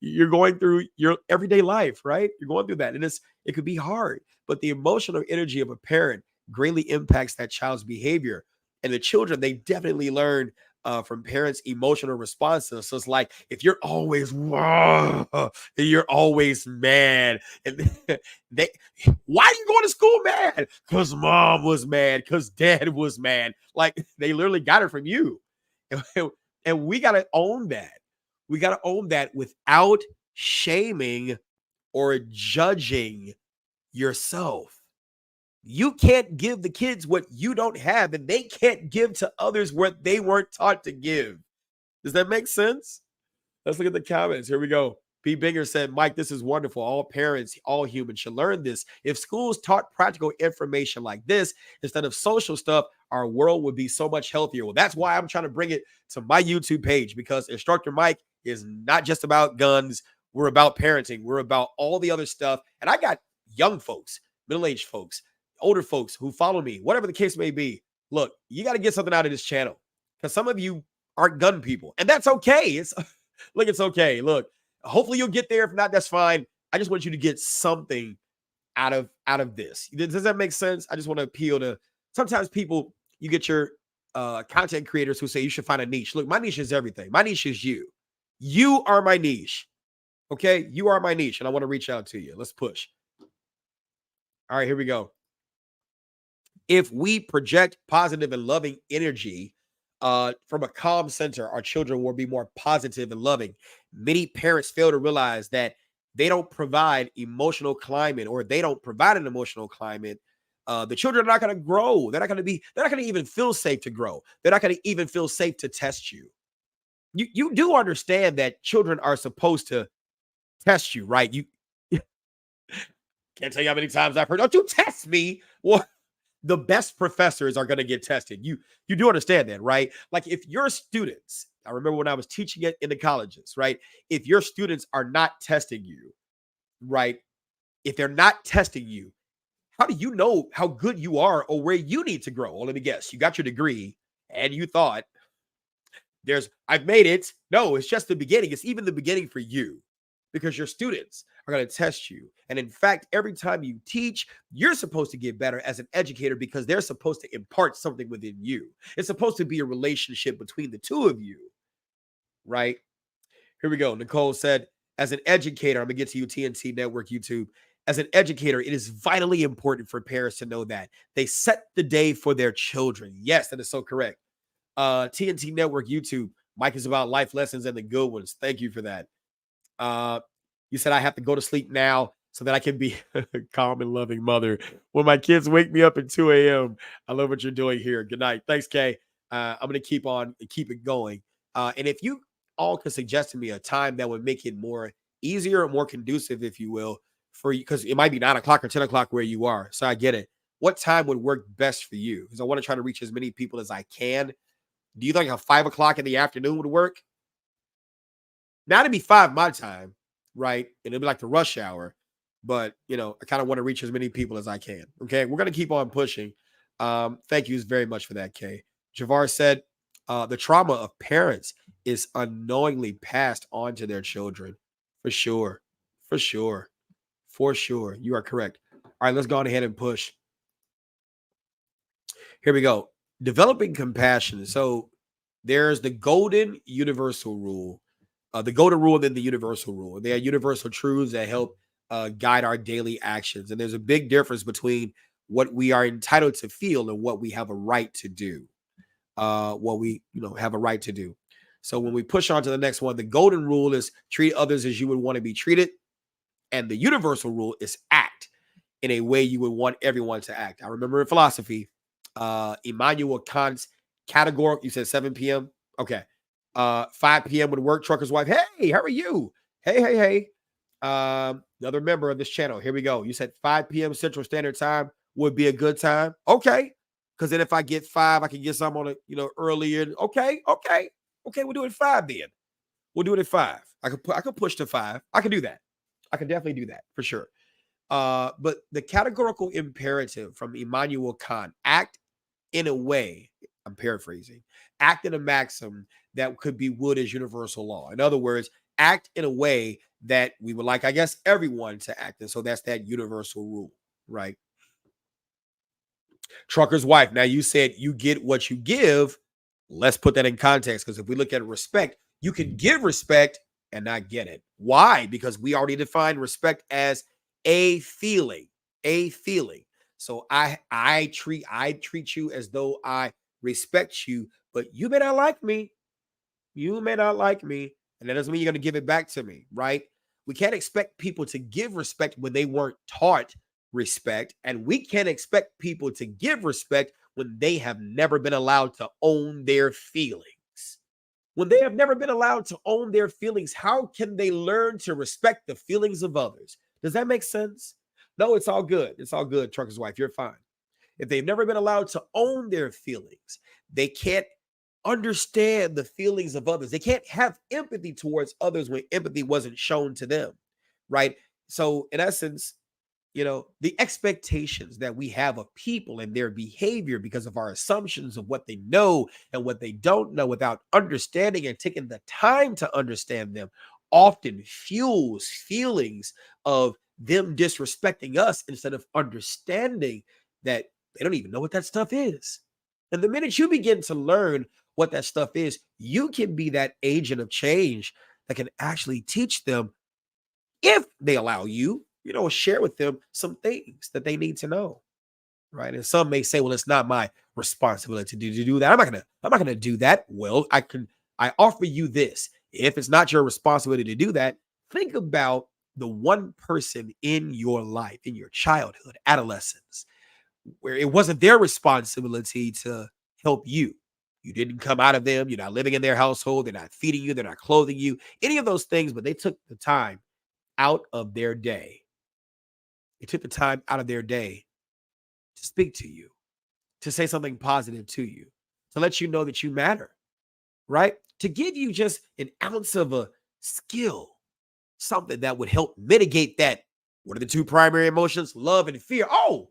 you're going through your everyday life, right? You're going through that, and it could be hard. But the emotional energy of a parent greatly impacts that child's behavior, and the children, they definitely learn from parents' emotional responses. So it's like if you're always "Whoa," and you're always mad, and they, why are you going to school mad? Because mom was mad, because dad was mad. Like they literally got it from you, and we got to own that. We got to own that without shaming or judging yourself. You can't give the kids what you don't have, and they can't give to others what they weren't taught to give. Does that make sense? Let's look at the comments. Here we go. P. Binger said, Mike, this is wonderful. All parents, all humans should learn this. If schools taught practical information like this instead of social stuff, our world would be so much healthier. Well, that's why I'm trying to bring it to my YouTube page, because Instructor Mike is not just about guns. We're about parenting. We're about all the other stuff. And I got young folks, middle-aged folks, older folks who follow me, whatever the case may be. Look, you got to get something out of this channel because some of you aren't gun people, and that's okay. It's okay. Look, hopefully you'll get there. If not, that's fine. I just want you to get something out of this. Does that make sense? I just want to appeal to sometimes people. You get your content creators who say you should find a niche. Look, my niche is everything. My niche is you. You are my niche. Okay, you are my niche, and I want to reach out to you. Let's push. All right, here we go. If we project positive and loving energy from a calm center, our children will be more positive and loving. Many parents fail to realize that they don't provide emotional climate, or they don't provide an emotional climate. The children are not going to grow. They're not going to even feel safe to grow. They're not going to even feel safe to test you. You do understand that children are supposed to test you, right? You can't tell you how many times I've heard, don't you test me. Well, the best professors are going to get tested. You do understand that, right? Like if your students, I remember when I was teaching it in the colleges, right? If your students are not testing you, right? If they're not testing you, how do you know how good you are or where you need to grow? Well, let me guess. You got your degree and you thought I've made it. No, it's just the beginning. It's even the beginning for you, because your students are going to test you. And in fact, every time you teach, you're supposed to get better as an educator because they're supposed to impart something within you. It's supposed to be a relationship between the two of you, right? Here we go. Nicole said, as an educator, I'm going to get to you, TNT Network YouTube. As an educator, it is vitally important for parents to know that they set the day for their children. Yes, that is so correct. TNT Network YouTube, Mike is about life lessons and the good ones. Thank you for that. You said I have to go to sleep now so that I can be a calm and loving mother when my kids wake me up at 2 a.m. I love what you're doing here. Good night. Thanks, Kay. I'm going to keep it going. And if you all could suggest to me a time that would make it more easier or more conducive, if you will, for you, because it might be 9 o'clock or 10 o'clock where you are. So I get it. What time would work best for you? Because I want to try to reach as many people as I can. Do you think a 5 o'clock in the afternoon would work? Now it'd be 5 my time, right? And it'll be like the rush hour. But, I kind of want to reach as many people as I can. Okay, we're going to keep on pushing. Thank you very much for that, Kay. Javar said, the trauma of parents is unknowingly passed on to their children. For sure. For sure. For sure. You are correct. All right, let's go on ahead and push. Here we go. Developing compassion. So there's the golden universal rule. The golden rule and then the universal rule. They are universal truths that help guide our daily actions. And there's a big difference between what we are entitled to feel and what we have a right to do. What we have a right to do. So when we push on to the next one, the golden rule is treat others as you would want to be treated. And the universal rule is act in a way you would want everyone to act. I remember in philosophy, Immanuel Kant's categorical, you said 7 p.m. Okay. 5 p.m. would work. Trucker's wife. Hey, how are you? Hey. Another member of this channel. Here we go. You said 5 p.m. Central Standard Time would be a good time. Okay. Because then if I get 5, I can get some on it, earlier. Okay. We'll do it 5 then. We'll do it at 5. I could push to 5. I can do that. I can definitely do that for sure. But the categorical imperative from Immanuel Kant, act in a way, I'm paraphrasing, act in a maxim that could be would as universal law. In other words, act in a way that we would like, I guess, everyone to act in. So that's that universal rule, right? Trucker's wife. Now you said you get what you give. Let's put that in context, because if we look at respect, you can give respect and not get it. Why? Because we already defined respect as a feeling, a feeling. So I treat you as though I respect you, but you may not like me. You may not like me, and that doesn't mean you're going to give it back to me, right? We can't expect people to give respect when they weren't taught respect, and we can't expect people to give respect when they have never been allowed to own their feelings. When they have never been allowed to own their feelings, how can they learn to respect the feelings of others? Does that make sense? No, it's all good. It's all good, Trucker's wife. You're fine. If they've never been allowed to own their feelings, they can't understand the feelings of others. They can't have empathy towards others when empathy wasn't shown to them, right? So, in essence, the expectations that we have of people and their behavior because of our assumptions of what they know and what they don't know without understanding and taking the time to understand them often fuels feelings of them disrespecting us instead of understanding that they don't even know what that stuff is. And the minute you begin to learn what that stuff is, you can be that agent of change that can actually teach them, if they allow you, share with them some things that they need to know, right? And some may say, well, it's not my responsibility to do that. I'm not gonna do that. Well, I offer you this. If it's not your responsibility to do that, think about the one person in your life, in your childhood, adolescence, where it wasn't their responsibility to help you. You didn't come out of them. You're not living in their household. They're not feeding you. They're not clothing you, any of those things, but they took the time out of their day. They took the time out of their day to speak to you, to say something positive to you, to let you know that you matter, right? To give you just an ounce of a skill, something that would help mitigate that. What are the two primary emotions? Love and fear. Oh,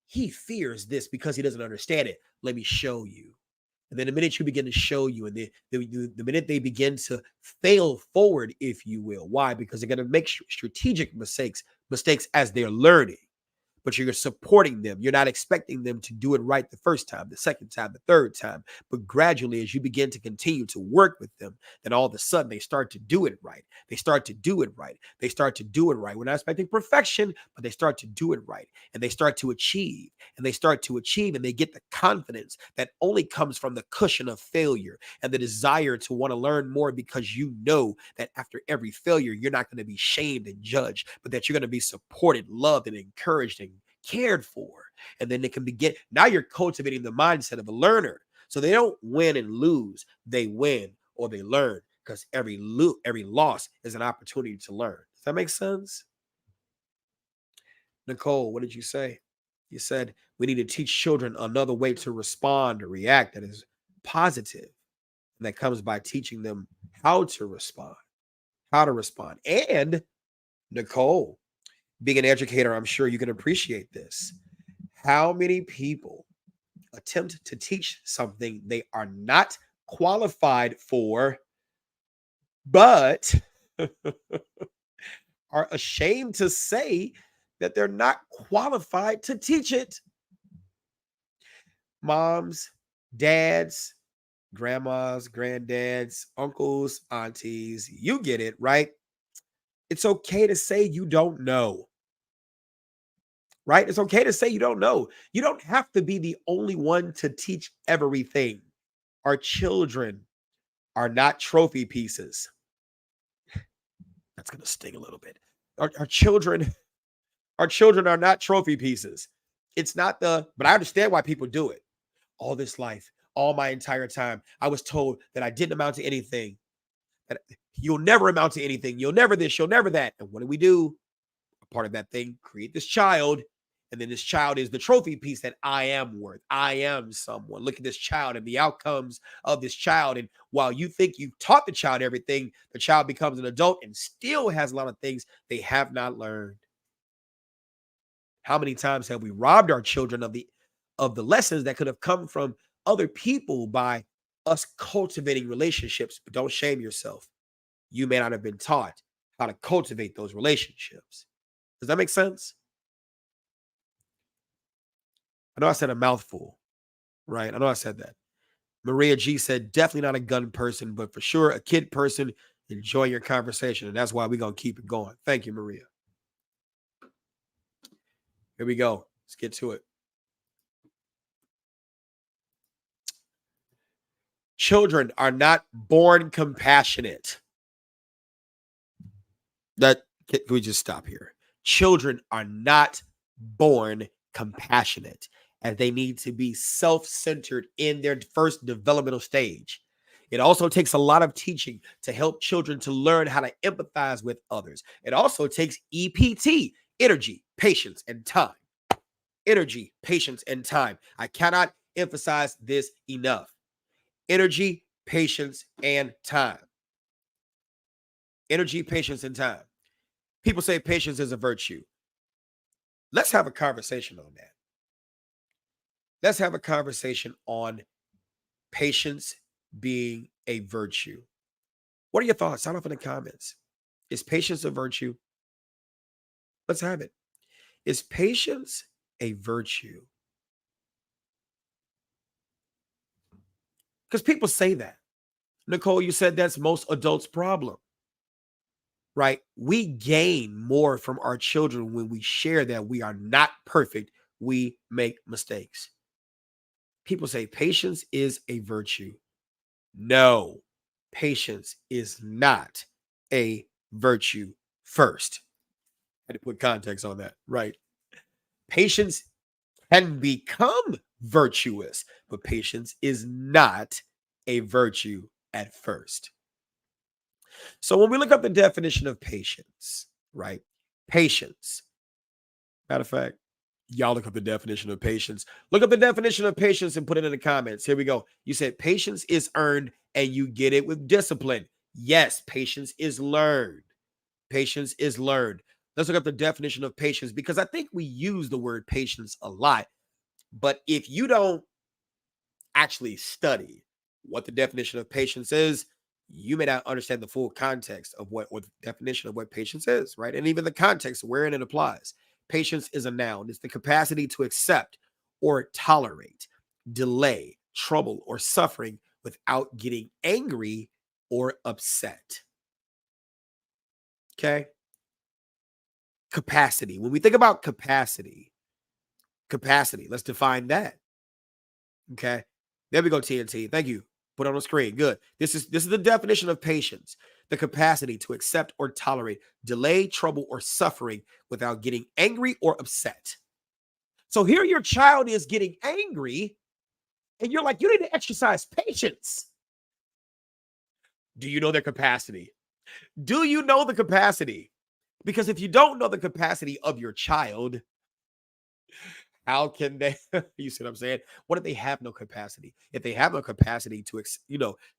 he fears this because he doesn't understand it. Let me show you. And then the minute you begin to show you, and the minute they begin to fail forward, if you will. Why? Because they're going to make strategic mistakes as they're learning. But you're supporting them. You're not expecting them to do it right the first time, the second time, the third time. But gradually, as you begin to continue to work with them, then all of a sudden they start to do it right. They start to do it right. They start to do it right. We're not expecting perfection, but they start to do it right. And they start to achieve. And they start to achieve. And they get the confidence that only comes from the cushion of failure and the desire to want to learn more, because you know that after every failure, you're not going to be shamed and judged, but that you're going to be supported, loved, and encouraged and cared for. And then they can begin. Now you're cultivating the mindset of a learner. So they don't win and lose. They win or they learn, because every loss is an opportunity to learn. Does that make sense? Nicole, what did you say? You said we need to teach children another way to respond or react that is positive. And that comes by teaching them how to respond. And Nicole, being an educator, I'm sure you can appreciate this. How many people attempt to teach something they are not qualified for, but are ashamed to say that they're not qualified to teach it? Moms, dads, grandmas, granddads, uncles, aunties, you get it, right? It's okay to say you don't know. Right? It's okay to say you don't know. You don't have to be the only one to teach everything. Our children are not trophy pieces. That's going to sting a little bit. Our children are not trophy pieces. It's not but I understand why people do it. All this life, all my entire time, I was told that I didn't amount to anything. That you'll never amount to anything. You'll never this, you'll never that. And what do? A part of that thing, create this child And then this child is the trophy piece that I am worth. I am someone. Look at this child and the outcomes of this child. And while you think you've taught the child everything, the child becomes an adult and still has a lot of things they have not learned. How many times have we robbed our children of the lessons that could have come from other people by us cultivating relationships? But don't shame yourself. You may not have been taught how to cultivate those relationships. Does that make sense? I know I said a mouthful, right? I know I said that. Maria G said, definitely not a gun person, but for sure a kid person. Enjoy your conversation. And that's why we're going to keep it going. Thank you, Maria. Here we go. Let's get to it. Children are not born compassionate. Can we just stop here? Children are not born compassionate, and they need to be self-centered in their first developmental stage. It also takes a lot of teaching to help children to learn how to empathize with others. It also takes EPT, energy, patience, and time. Energy, patience, and time. I cannot emphasize this enough. Energy, patience, and time. Energy, patience, and time. People say patience is a virtue. Let's have a conversation on that. Let's have a conversation on patience being a virtue. What are your thoughts? Sound off in the comments. Is patience a virtue? Let's have it. Is patience a virtue? Because people say that. Nicole, you said that's most adults' problem, right? We gain more from our children when we share that we are not perfect. We make mistakes. People say patience is a virtue. No, patience is not a virtue first. I had to put context on that, right? Patience can become virtuous, but patience is not a virtue at first. So when we look up the definition of patience, right? Patience. Matter of fact, y'all look up the definition of patience. Look up the definition of patience and put it in the comments. Here we go. You said patience is earned and you get it with discipline. Yes, patience is learned. Patience is learned. Let's look up the definition of patience because I think we use the word patience a lot. But if you don't actually study what the definition of patience is, you may not understand the full context of what the definition of what patience is, right? And even the context wherein it applies. Patience is a noun. It's the capacity to accept or tolerate, delay, trouble, or suffering without getting angry or upset. Okay? Capacity. When we think about capacity, let's define that. Okay? There we go, TNT. Thank you. Put it on the screen. Good. This is the definition of patience. The capacity to accept or tolerate, delay, trouble, or suffering without getting angry or upset. So here your child is getting angry, and you're like, you need to exercise patience. Do you know their capacity? Do you know the capacity? Because if you don't know the capacity of your child, how can they, you see what I'm saying? What if they have no capacity? If they have no capacity to,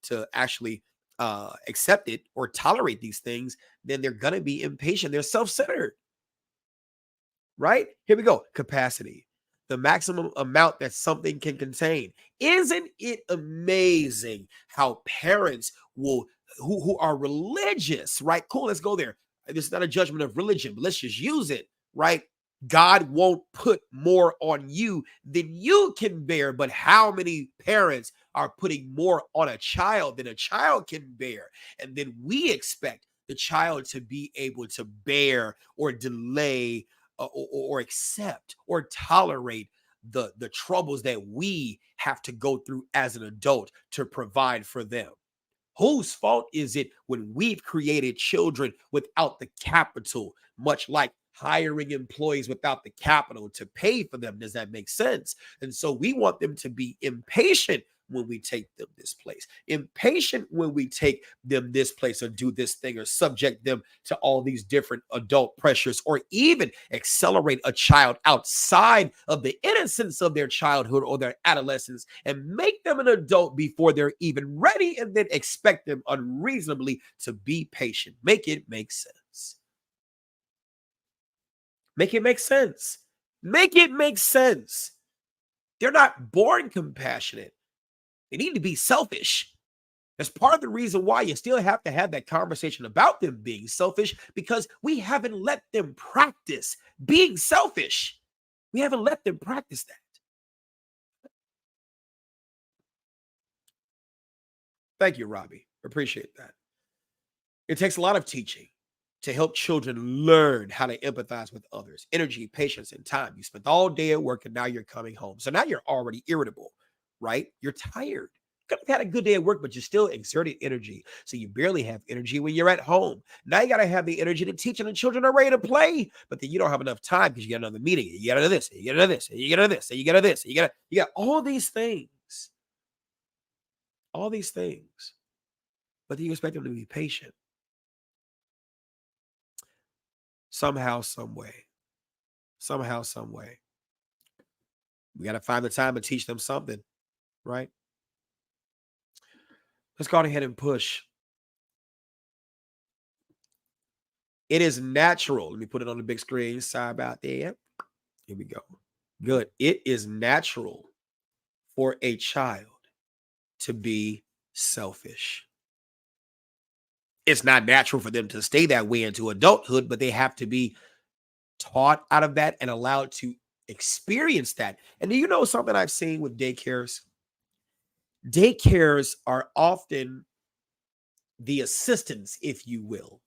to actually accept it or tolerate these things, then they're going to be impatient. They're self-centered, right? Here we go. Capacity, the maximum amount that something can contain. Isn't it amazing how parents who are religious, right? Cool. Let's go there. This is not a judgment of religion, but let's just use it, right? God won't put more on you than you can bear. But how many parents are putting more on a child than a child can bear? And then we expect the child to be able to bear or delay or accept or tolerate the troubles that we have to go through as an adult to provide for them. Whose fault is it when we've created children without the capital, much like hiring employees without the capital to pay for them? Does that make sense? And so we want them to be impatient when we take them this place, impatient when we take them this place or do this thing or subject them to all these different adult pressures, or even accelerate a child outside of the innocence of their childhood or their adolescence and make them an adult before they're even ready, and then expect them unreasonably to be patient. Make it make sense. Make it make sense. Make it make sense. They're not born compassionate. They need to be selfish. That's part of the reason why you still have to have that conversation about them being selfish, because we haven't let them practice being selfish. We haven't let them practice that. Thank you, Robbie. Appreciate that. It takes a lot of teaching to help children learn how to empathize with others. Energy, patience, and time. You spent all day at work and now you're coming home. So now you're already irritable, right? You're tired. You could have had a good day at work, but you still exerted energy. So you barely have energy when you're at home. Now you got to have the energy to teach, and the children are ready to play, but then you don't have enough time because you got another meeting. You got to this, you got to this, you got to this, you got to this, you got all these things. All these things. But then you expect them to be patient. Somehow, some way. Somehow, some way. We got to find the time to teach them something, right? Let's go ahead and push. It is natural. Let me put it on the big screen. Sorry about that. Here we go. Good. It is natural for a child to be selfish. It's not natural for them to stay that way into adulthood, but they have to be taught out of that and allowed to experience that. And do you know something I've seen with daycares? Daycares are often the assistants, if you will,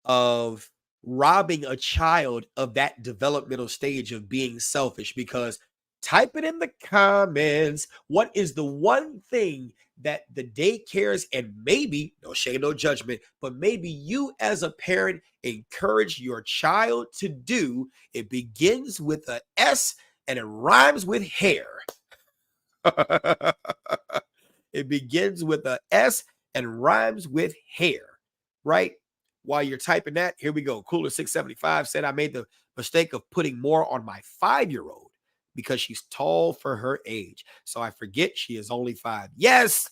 of robbing a child of that developmental stage of being selfish. Because type it in the comments, what is the one thing that the daycares, and maybe, no shame, no judgment, but maybe you as a parent encourage your child to do? It begins with a S and it rhymes with hair. It begins with a S and rhymes with hair, right? While you're typing that, here we go. Cooler 675 said, I made the mistake of putting more on my 5-year-old because she's tall for her age. So I forget she is only 5. Yes,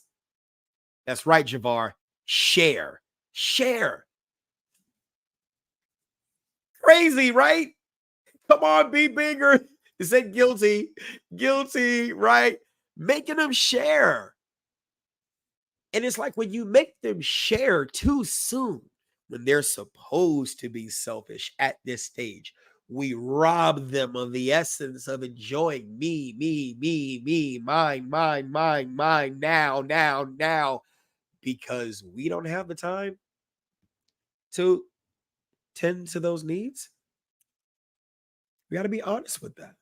that's right, Javar. Share. Crazy, right? Come on, be bigger. You said guilty, right? Making them share. And it's like when you make them share too soon, when they're supposed to be selfish at this stage, we rob them of the essence of enjoying me, mine, now, because we don't have the time to tend to those needs. We got to be honest with that,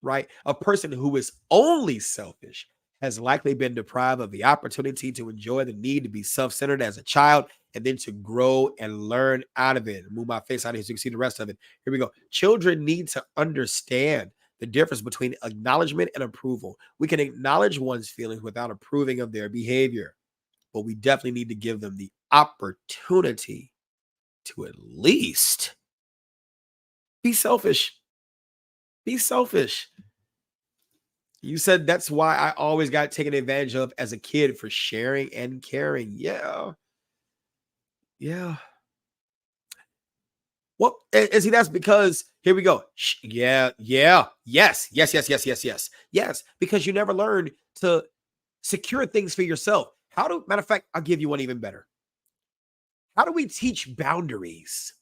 right? A person who is only selfish has likely been deprived of the opportunity to enjoy the need to be self-centered as a child and then to grow and learn out of it. Move my face out of here so you can see the rest of it. Here we go. Children need to understand the difference between acknowledgement and approval. We can acknowledge one's feelings without approving of their behavior, but we definitely need to give them the opportunity to at least be selfish. Be selfish. You said that's why I always got taken advantage of as a kid for sharing and caring. Yeah. Well, and see, that's because here we go. Yes, because you never learned to secure things for yourself. Matter of fact, I'll give you one even better. How do we teach boundaries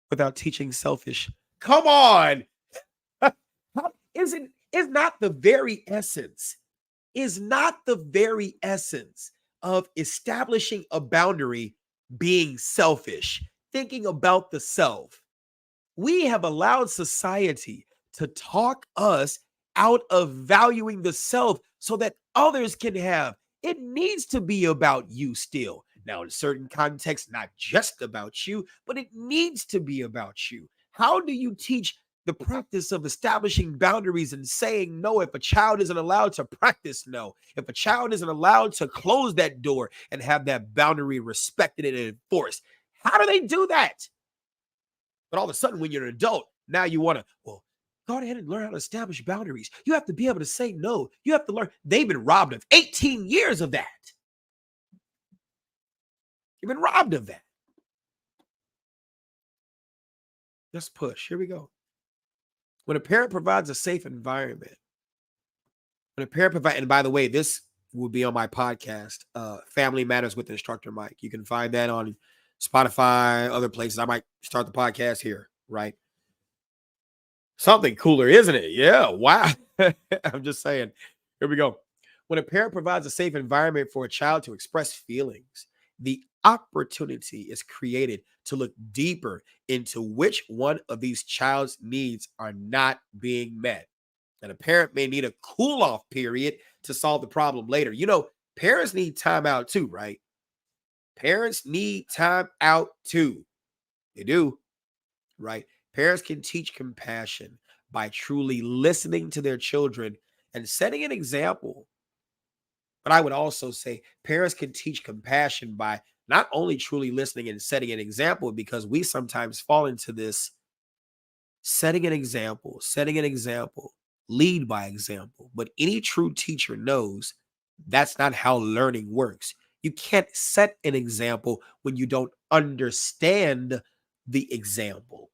without teaching selfish? Come on. Is not the very essence of establishing a boundary being selfish, thinking about the self. We have allowed society to talk us out of valuing the self so that others can have. It needs to be about you still. Now, in certain contexts, not just about you, but it needs to be about you. How do you teach The practice of establishing boundaries and saying no if a child isn't allowed to practice no, if a child isn't allowed to close that door and have that boundary respected and enforced. How do they do that? But all of a sudden, when you're an adult, now you want to, well, go ahead and learn how to establish boundaries. You have to be able to say no. You have to learn. They've been robbed of 18 years of that. You've been robbed of that. Let's push. Here we go. When a parent provides a safe environment, when a parent provides, and by the way, this will be on my podcast, Family Matters with Instructor Mike. You can find that on Spotify, other places. I might start the podcast here, right? Something cooler, isn't it? Yeah. Wow. I'm just saying. Here we go. When a parent provides a safe environment for a child to express feelings, the opportunity is created to look deeper into which one of these child's needs are not being met. And a parent may need a cool off period to solve the problem later. You know, parents need time out too, right? Parents need time out too. They do, right? Parents can teach compassion by truly listening to their children and setting an example. But I would also say parents can teach compassion by not only truly listening and setting an example, because we sometimes fall into this setting an example, lead by example. But any true teacher knows that's not how learning works. You can't set an example when you don't understand the example.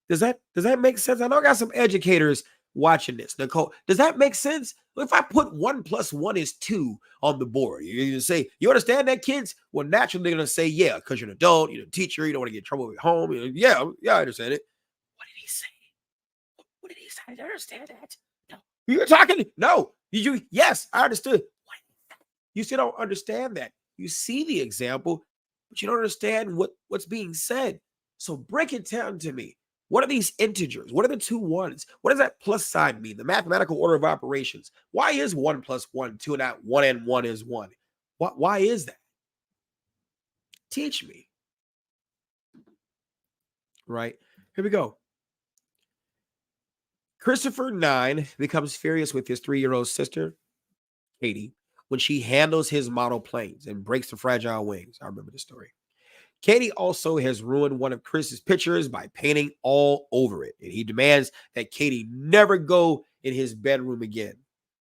Does that make sense? I know I got some educators watching this. Nicole, does that make sense? If I put 1 + 1 is 2 on the board, you say, you understand that, kids? Well, naturally, they're going to say, yeah, because you're an adult, you're a teacher, you don't want to get in trouble at home. Yeah, I understand it. What did he say? What did he say? I understand that. No. You're talking? No. Yes, I understood. What? You still don't understand that. You see the example, but you don't understand what's being said. So break it down to me. What are these integers? What are the 2 ones? What does that plus sign mean? The mathematical order of operations. Why is 1 + 1 2 and not 1 and 1 is 1? Why is that? Teach me. Right? Here we go. Christopher 9 becomes furious with his 3-year-old sister, Katie, when she handles his model planes and breaks the fragile wings. I remember the story. Katie also has ruined one of Chris's pictures by painting all over it, and he demands that Katie never go in his bedroom again.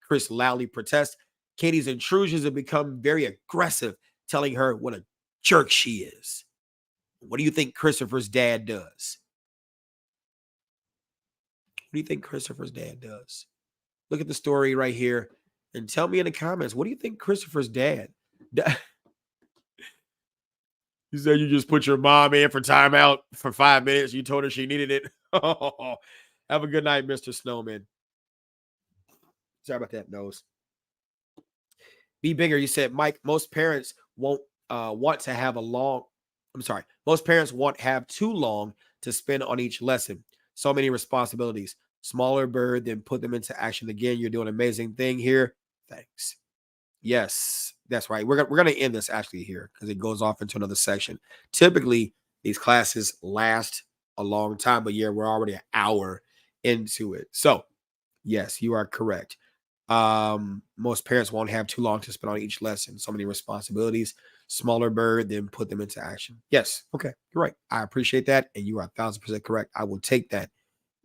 Chris loudly protests. Katie's intrusions have become very aggressive, telling her what a jerk she is. What do you think Christopher's dad does? What do you think Christopher's dad does? Look at the story right here and tell me in the comments, what do you think Christopher's dad does? You said you just put your mom in for timeout for 5 minutes. You told her she needed it. Oh, have a good night, Mr. Snowman. Sorry about that, nose. Be bigger. You said, Mike, most parents won't want to have most parents won't have too long to spend on each lesson. So many responsibilities. Smaller bird, then put them into action again. You're doing an amazing thing here. Thanks. Yes, that's right. We're going to end this actually here because it goes off into another section. Typically, these classes last a long time, but yeah, we're already an hour into it. So, yes, you are correct. Most parents won't have too long to spend on each lesson. So many responsibilities. Smaller bird, then put them into action. Yes, okay, you're right. I appreciate that, and you are 1,000% correct. I will take that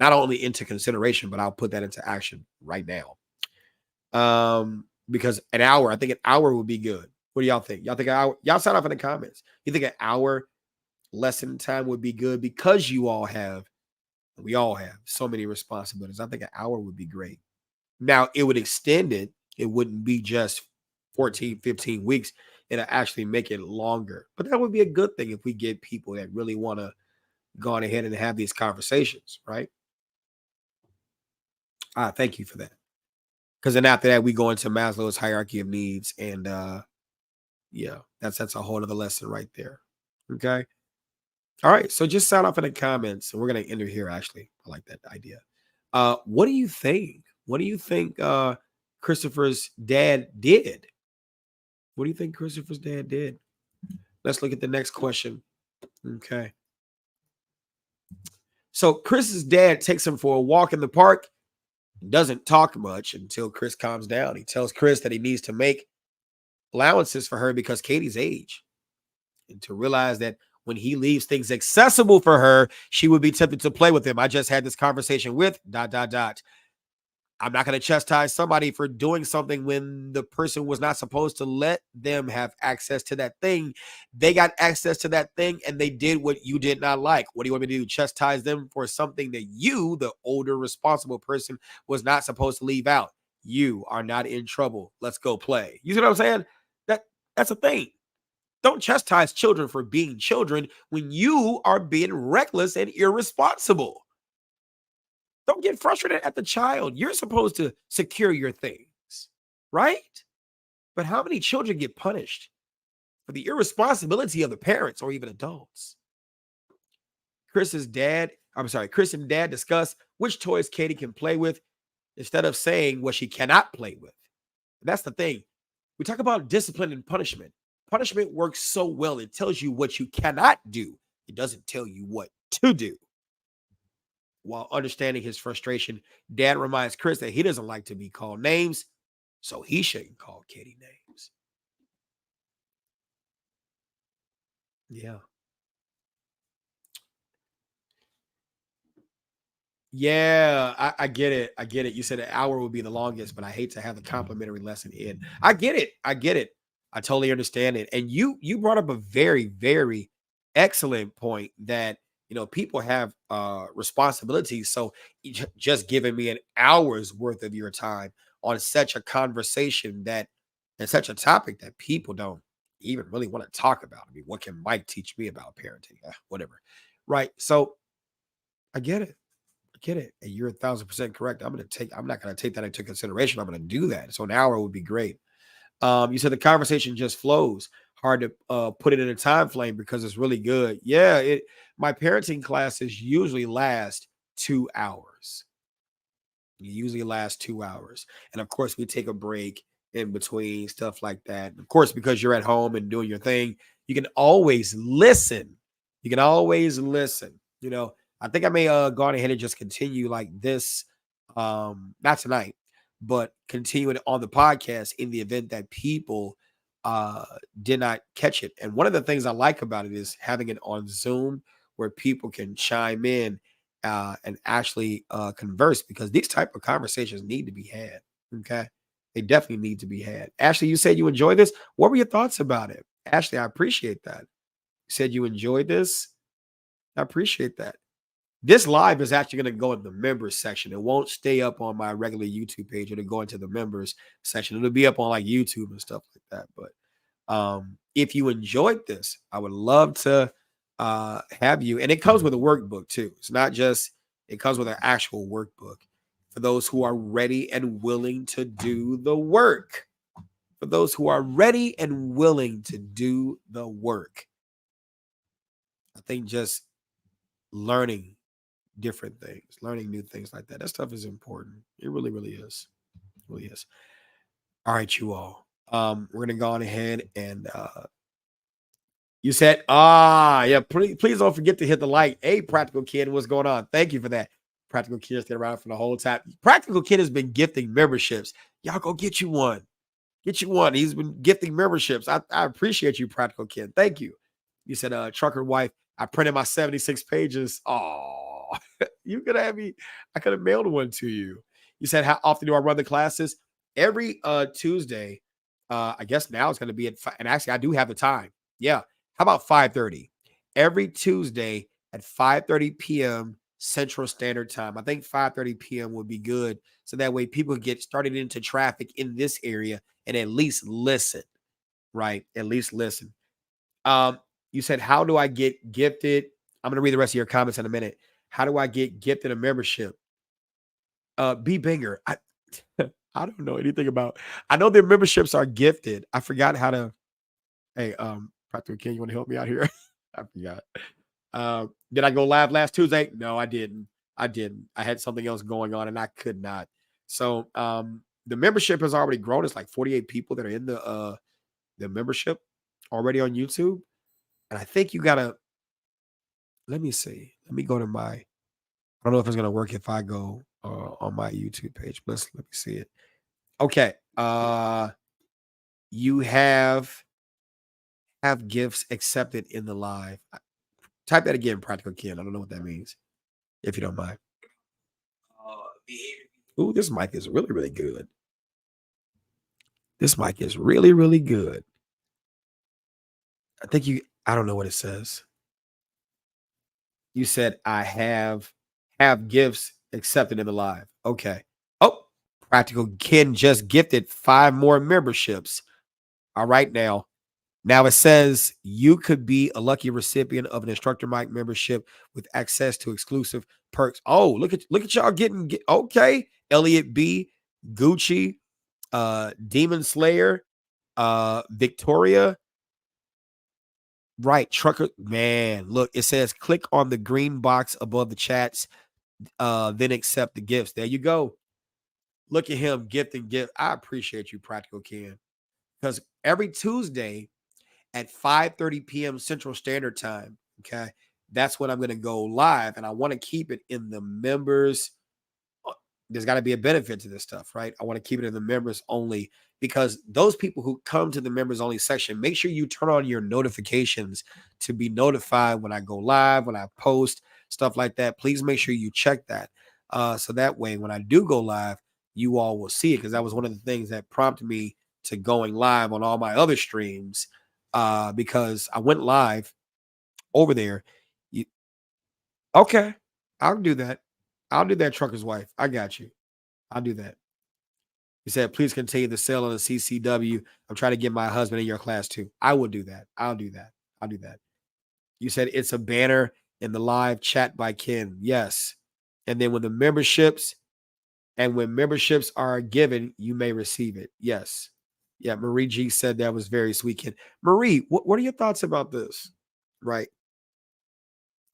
not only into consideration, but I'll put that into action right now. Because I think an hour would be good. What do y'all think? Y'all think an hour? Y'all sound off in the comments. You think an hour lesson time would be good because we all have so many responsibilities. I think an hour would be great. Now, it would extend it. It wouldn't be just 14, 15 weeks. It'll actually make it longer. But that would be a good thing if we get people that really want to go on ahead and have these conversations, right? Thank you for that. Because then after that, we go into Maslow's hierarchy of needs. And yeah, that's a whole other lesson right there. Okay. All right. So just sound off in the comments. And we're going to end it here, actually. I like that idea. What do you think? What do you think Christopher's dad did? What do you think Christopher's dad did? Let's look at the next question. Okay. So Chris's dad takes him for a walk in the park, doesn't talk much until Chris calms down. He tells Chris that he needs to make allowances for her because Katie's age, and to realize that when he leaves things accessible for her, she would be tempted to play with him. I just had this conversation with ... I'm not going to chastise somebody for doing something when the person was not supposed to let them have access to that thing. They got access to that thing and they did what you did not like. What do you want me to do? Chastise them for something that you, the older, responsible person, was not supposed to leave out? You are not in trouble. Let's go play. You see what I'm saying? That's a thing. Don't chastise children for being children when you are being reckless and irresponsible. Don't get frustrated at the child. You're supposed to secure your things, right? But how many children get punished for the irresponsibility of the parents or even adults? Chris and dad discuss which toys Katie can play with instead of saying what she cannot play with. And that's the thing. We talk about discipline and punishment. Punishment works so well. It tells you what you cannot do. It doesn't tell you what to do. While understanding his frustration, Dad reminds Chris that he doesn't like to be called names, so he shouldn't call Katie names. Yeah. Yeah, I get it. I get it. You said an hour would be the longest, but I hate to have the complimentary lesson in. I get it. I get it. I totally understand it. And you brought up a very, very excellent point that people have responsibilities. So just giving me an hour's worth of your time on such a conversation that and such a topic that people don't even really want to talk about. I mean, what can Mike teach me about parenting? Whatever. Right. So I get it. Get it. And you're 1,000% correct. I'm not gonna take that into consideration. I'm gonna do that. So an hour would be great. You said the conversation just flows. Hard to put it in a time frame because it's really good. Yeah, my parenting classes usually last 2 hours. Usually last 2 hours. And of course, we take a break in between, stuff like that. And of course, because you're at home and doing your thing, you can always listen. You can always listen. I think I may go on ahead and just continue like this. Not tonight, but continue it on the podcast in the event that people did not catch it. And one of the things I like about it is having it on Zoom where people can chime in and actually converse, because these type of conversations need to be had. Okay. They definitely need to be had. Ashley, you said you enjoyed this. What were your thoughts about it? Ashley, I appreciate that. You said you enjoyed this. I appreciate that. This live is actually going to go in the members section. It won't stay up on my regular YouTube page. It'll go into the members section. It'll be up on like YouTube and stuff like that. But if you enjoyed this, I would love to have you. And it comes with a workbook too. It's not just, it comes with an actual workbook for those who are ready and willing to do the work. For those who are ready and willing to do the work. I think just learning different things, learning new things like that. That stuff is important. It really, really is. It really is. All right, you all. We're gonna go on ahead and you said, yeah, please don't forget to hit the like. Hey, Practical Kid, what's going on? Thank you for that. Practical Kid's been around for the whole time. Practical Kid has been gifting memberships. Y'all go get you one. Get you one. He's been gifting memberships. I appreciate you, Practical Kid. Thank you. You said, Trucker Wife, I printed my 76 pages. Oh, you could have me. I could have mailed one to you. You said, how often do I run the classes? Every Tuesday. I guess now it's going to be at and actually I do have the time. Yeah. How about 5:30? Every Tuesday at 5:30 p.m. Central Standard Time. I think 5:30 p.m. would be good. So that way people get started into traffic in this area and at least listen. Right. At least listen. You said, how do I get gifted? I'm going to read the rest of your comments in a minute. How do I get gifted a membership? B Binger. I don't know anything about. I know their memberships are gifted. I forgot how to. Hey, Practical King, you want to help me out here? I forgot. Did I go live last Tuesday? No, I didn't. I had something else going on and I could not. So the membership has already grown. It's like 48 people that are in the membership already on YouTube. And I think you gotta, let me see. Let me go to my I don't know if it's gonna work if I go on my YouTube page. Let me see it. Okay. You have gifts accepted in the live. Type that again, Practical Ken. I don't know what that means, if you don't mind. Ooh, this mic is really, really good. This mic is really, really good. I don't know what it says. You said I have gifts accepted in the live. Okay. Oh, Practical Ken just gifted 5 more memberships. All right now. Now it says you could be a lucky recipient of an Instructor Mike membership with access to exclusive perks. Oh, look at y'all okay. Elliot B, Gucci, Demon Slayer, Victoria. Right, trucker man. Look, it says click on the green box above the chats, then accept the gifts. There you go. Look at him gifting gift. I appreciate you, Practical Ken, because every Tuesday at 5:30 p.m. Central Standard Time. Okay. That's when I'm going to go live. And I want to keep it in the members. There's got to be a benefit to this stuff, right? I want to keep it in the members only because those people who come to the members only section, make sure you turn on your notifications to be notified when I go live, when I post, stuff like that. Please make sure you check that. So that way, when I do go live, you all will see it, because that was one of the things that prompted me to going live on all my other streams. Because I went live over there. Okay, I'll do that. I'll do that, Trucker's Wife. I got you. I'll do that. He said, please continue the sale on the CCW. I'm trying to get my husband in your class too. I will do that. I'll do that. I'll do that. You said it's a banner in the live chat by Ken. Yes. And then when memberships are given, you may receive it. Yes. Yeah, Marie G said that was very sweet, Ken. Marie, what are your thoughts about this? Right.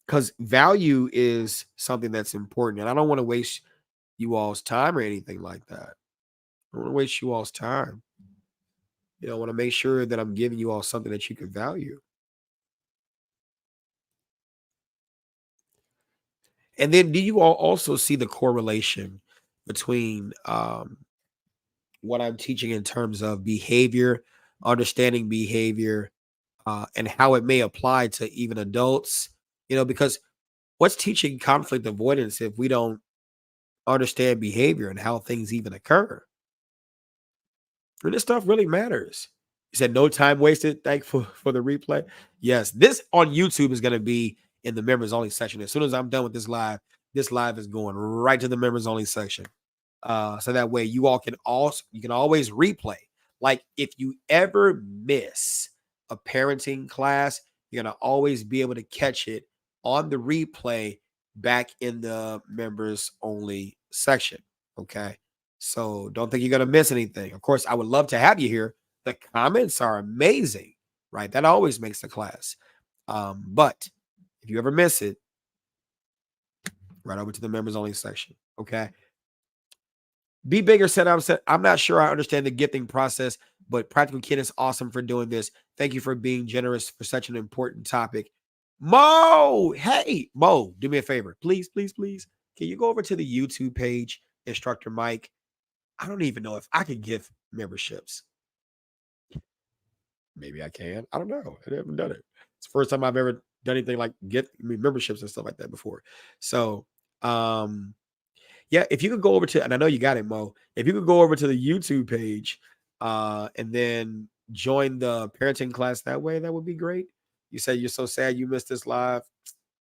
Because value is something that's important. And I don't want to waste you all's time or anything like that. I don't want to waste you all's time. I want to make sure that I'm giving you all something that you can value. And then do you all also see the correlation between what I'm teaching in terms of behavior, understanding behavior, and how it may apply to even adults? Because what's teaching conflict avoidance if we don't understand behavior and how things even occur? And this stuff really matters. You said no time wasted. Thankful for the replay. Yes, this on YouTube is going to be in the members only section. As soon as I'm done with this live is going right to the members only section. So that way you can always replay. Like if you ever miss a parenting class, you're going to always be able to catch it on the replay back in the members only section. Okay. So don't think you're going to miss anything. Of course, I would love to have you here. The comments are amazing, right? That always makes the class. But if you ever miss it, right over to the members only section. Okay. Be Bigger said, I'm not sure I understand the gifting process, but Practical Ken is awesome for doing this. Thank you for being generous for such an important topic. Mo, hey, Mo, do me a favor. Please, please, please. Can you go over to the YouTube page, Instructor Mike? I don't even know if I could give memberships. Maybe I can. I don't know. I haven't done it. It's the first time I've ever done anything like memberships and stuff like that before. So, yeah, if you could go over to, and I know you got it, Mo, if you could go over to the YouTube page and then join the parenting class that way, that would be great. You say you're so sad you missed this live.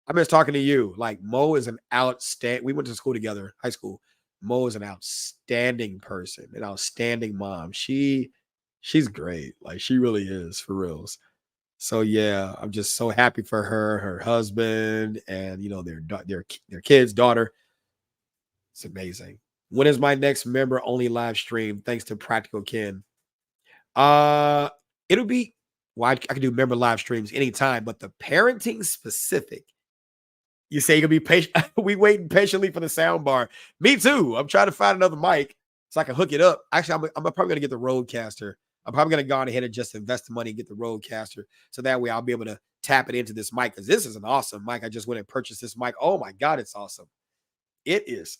I miss talking to you. Like, Mo is an outstanding, we went to school together, high school. Mo is an outstanding person, an outstanding mom. She's great. Like, she really is, for reals. So yeah, I'm just so happy for her husband, and their kids, daughter. It's amazing. When is my next member only live stream? Thanks to Practical Ken. It'll be, well, I can do member live streams anytime, but the parenting specific, you say you're gonna be patient. We waiting patiently for the sound bar. Me too. I'm trying to find another mic so I can hook it up. Actually, I'm probably gonna get the Rodecaster. I'm probably gonna go on ahead and just invest the money and get the Rodecaster, so that way I'll be able to tap it into this mic, because this is an awesome mic. I just went and purchased this mic. Oh my God, it's awesome. it is.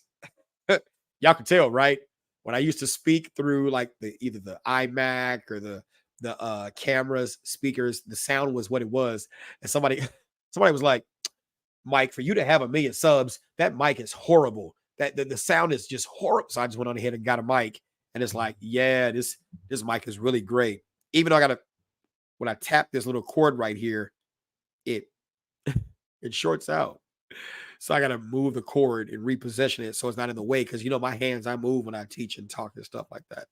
Y'all can tell, right? When I used to speak through like either the iMac or the cameras, speakers, the sound was what it was. And somebody was like, Mike, for you to have 1 million subs, that mic is horrible. That the sound is just horrible. So I just went on ahead and got a mic. And it's like, yeah, this mic is really great. Even though when I tap this little cord right here, it shorts out. So I gotta move the cord and reposition it so it's not in the way. Cause my hands, I move when I teach and talk and stuff like that.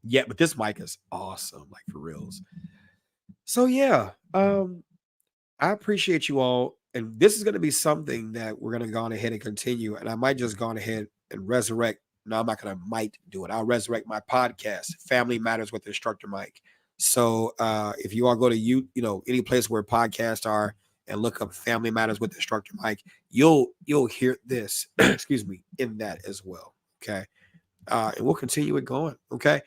Yeah, but this mic is awesome, like for reals. So yeah, I appreciate you all. And this is going to be something that we're going to go on ahead and continue. And I might just go on ahead and resurrect. No, I'm not going to might do it. I'll resurrect my podcast, Family Matters with Instructor Mike. So if you all go to any place where podcasts are and look up Family Matters with Instructor Mike, you'll hear this, excuse me, in that as well. Okay. And we'll continue it going. Okay.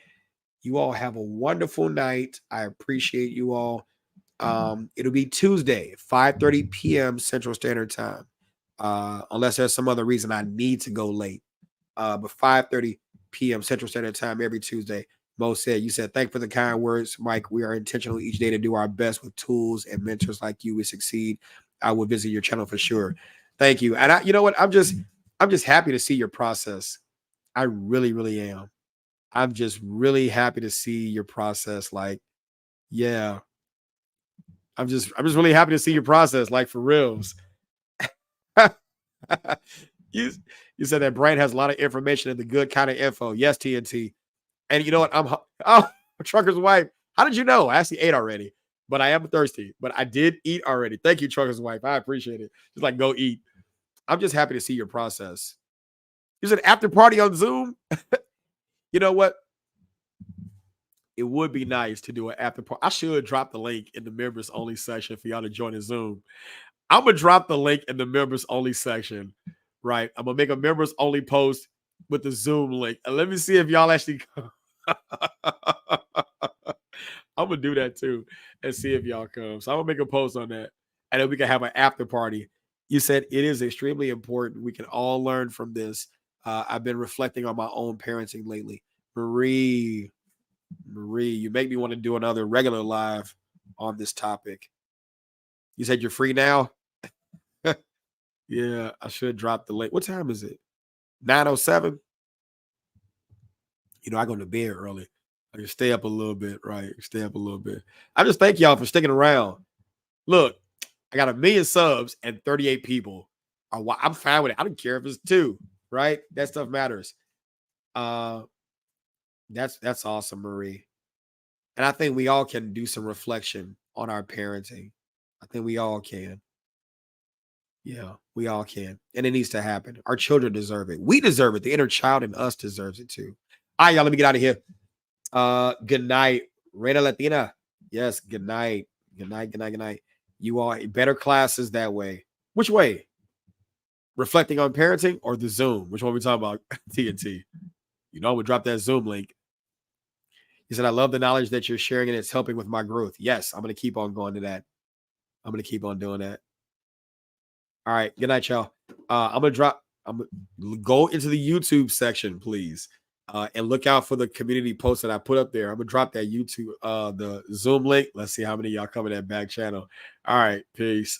You all have a wonderful night. I appreciate you all. It'll be Tuesday, 5:30 p.m. Central Standard Time. Unless there's some other reason I need to go late. But 5:30 p.m. Central Standard Time every Tuesday. Mo said, you said, thank for the kind words, Mike. We are intentional each day to do our best with tools and mentors like you. We succeed. I will visit your channel for sure. Thank you. And you know what? I'm just happy to see your process. I really, really am. I'm just really happy to see your process. Like, yeah. I'm just really happy to see your process, like for reals. you said that brain has a lot of information and the good kind of info. Yes, TNT. And you know what? Trucker's wife. How did you know? I actually ate already, but I am thirsty. But I did eat already. Thank you, Trucker's wife. I appreciate it. Just like go eat. I'm just happy to see your process. You said after party on Zoom. You know what? It would be nice to do an after party. I should drop the link in the members only section for y'all to join the Zoom. I'm gonna drop the link in the members only section, right? I'm gonna make a members only post with the Zoom link, and let me see if y'all actually come. I'm gonna do that too and see if y'all come. So I'm gonna make a post on that, and then we can have an after party. You said it is extremely important. We can all learn from this. I've been reflecting on my own parenting lately. Marie, you make me want to do another regular live on this topic. You said you're free now? Yeah, I should drop the link. What time is it? 9:07? I go to bed early. I can stay up a little bit, right? Stay up a little bit. I just thank y'all for sticking around. Look, I got 1 million subs and 38 people. I'm fine with it. I don't care if it's 2, right? That stuff matters. That's awesome, Marie. And I think we all can do some reflection on our parenting. I think we all can. Yeah, we all can. And it needs to happen. Our children deserve it. We deserve it. The inner child in us deserves it too. All right, y'all, let me get out of here. Good night, Reina Latina. Yes, good night. Good night, good night, good night. You all better classes that way. Which way? Reflecting on parenting or the Zoom? Which one we talking about? TNT. I'm gonna drop that Zoom link. He said, I love the knowledge that you're sharing and it's helping with my growth. Yes, I'm going to keep on going to that. I'm going to keep on doing that. All right. Good night, y'all. I'm going to go into the YouTube section, please. And look out for the community post that I put up there. I'm going to drop that YouTube, the Zoom link. Let's see how many of y'all come in that back channel. All right. Peace.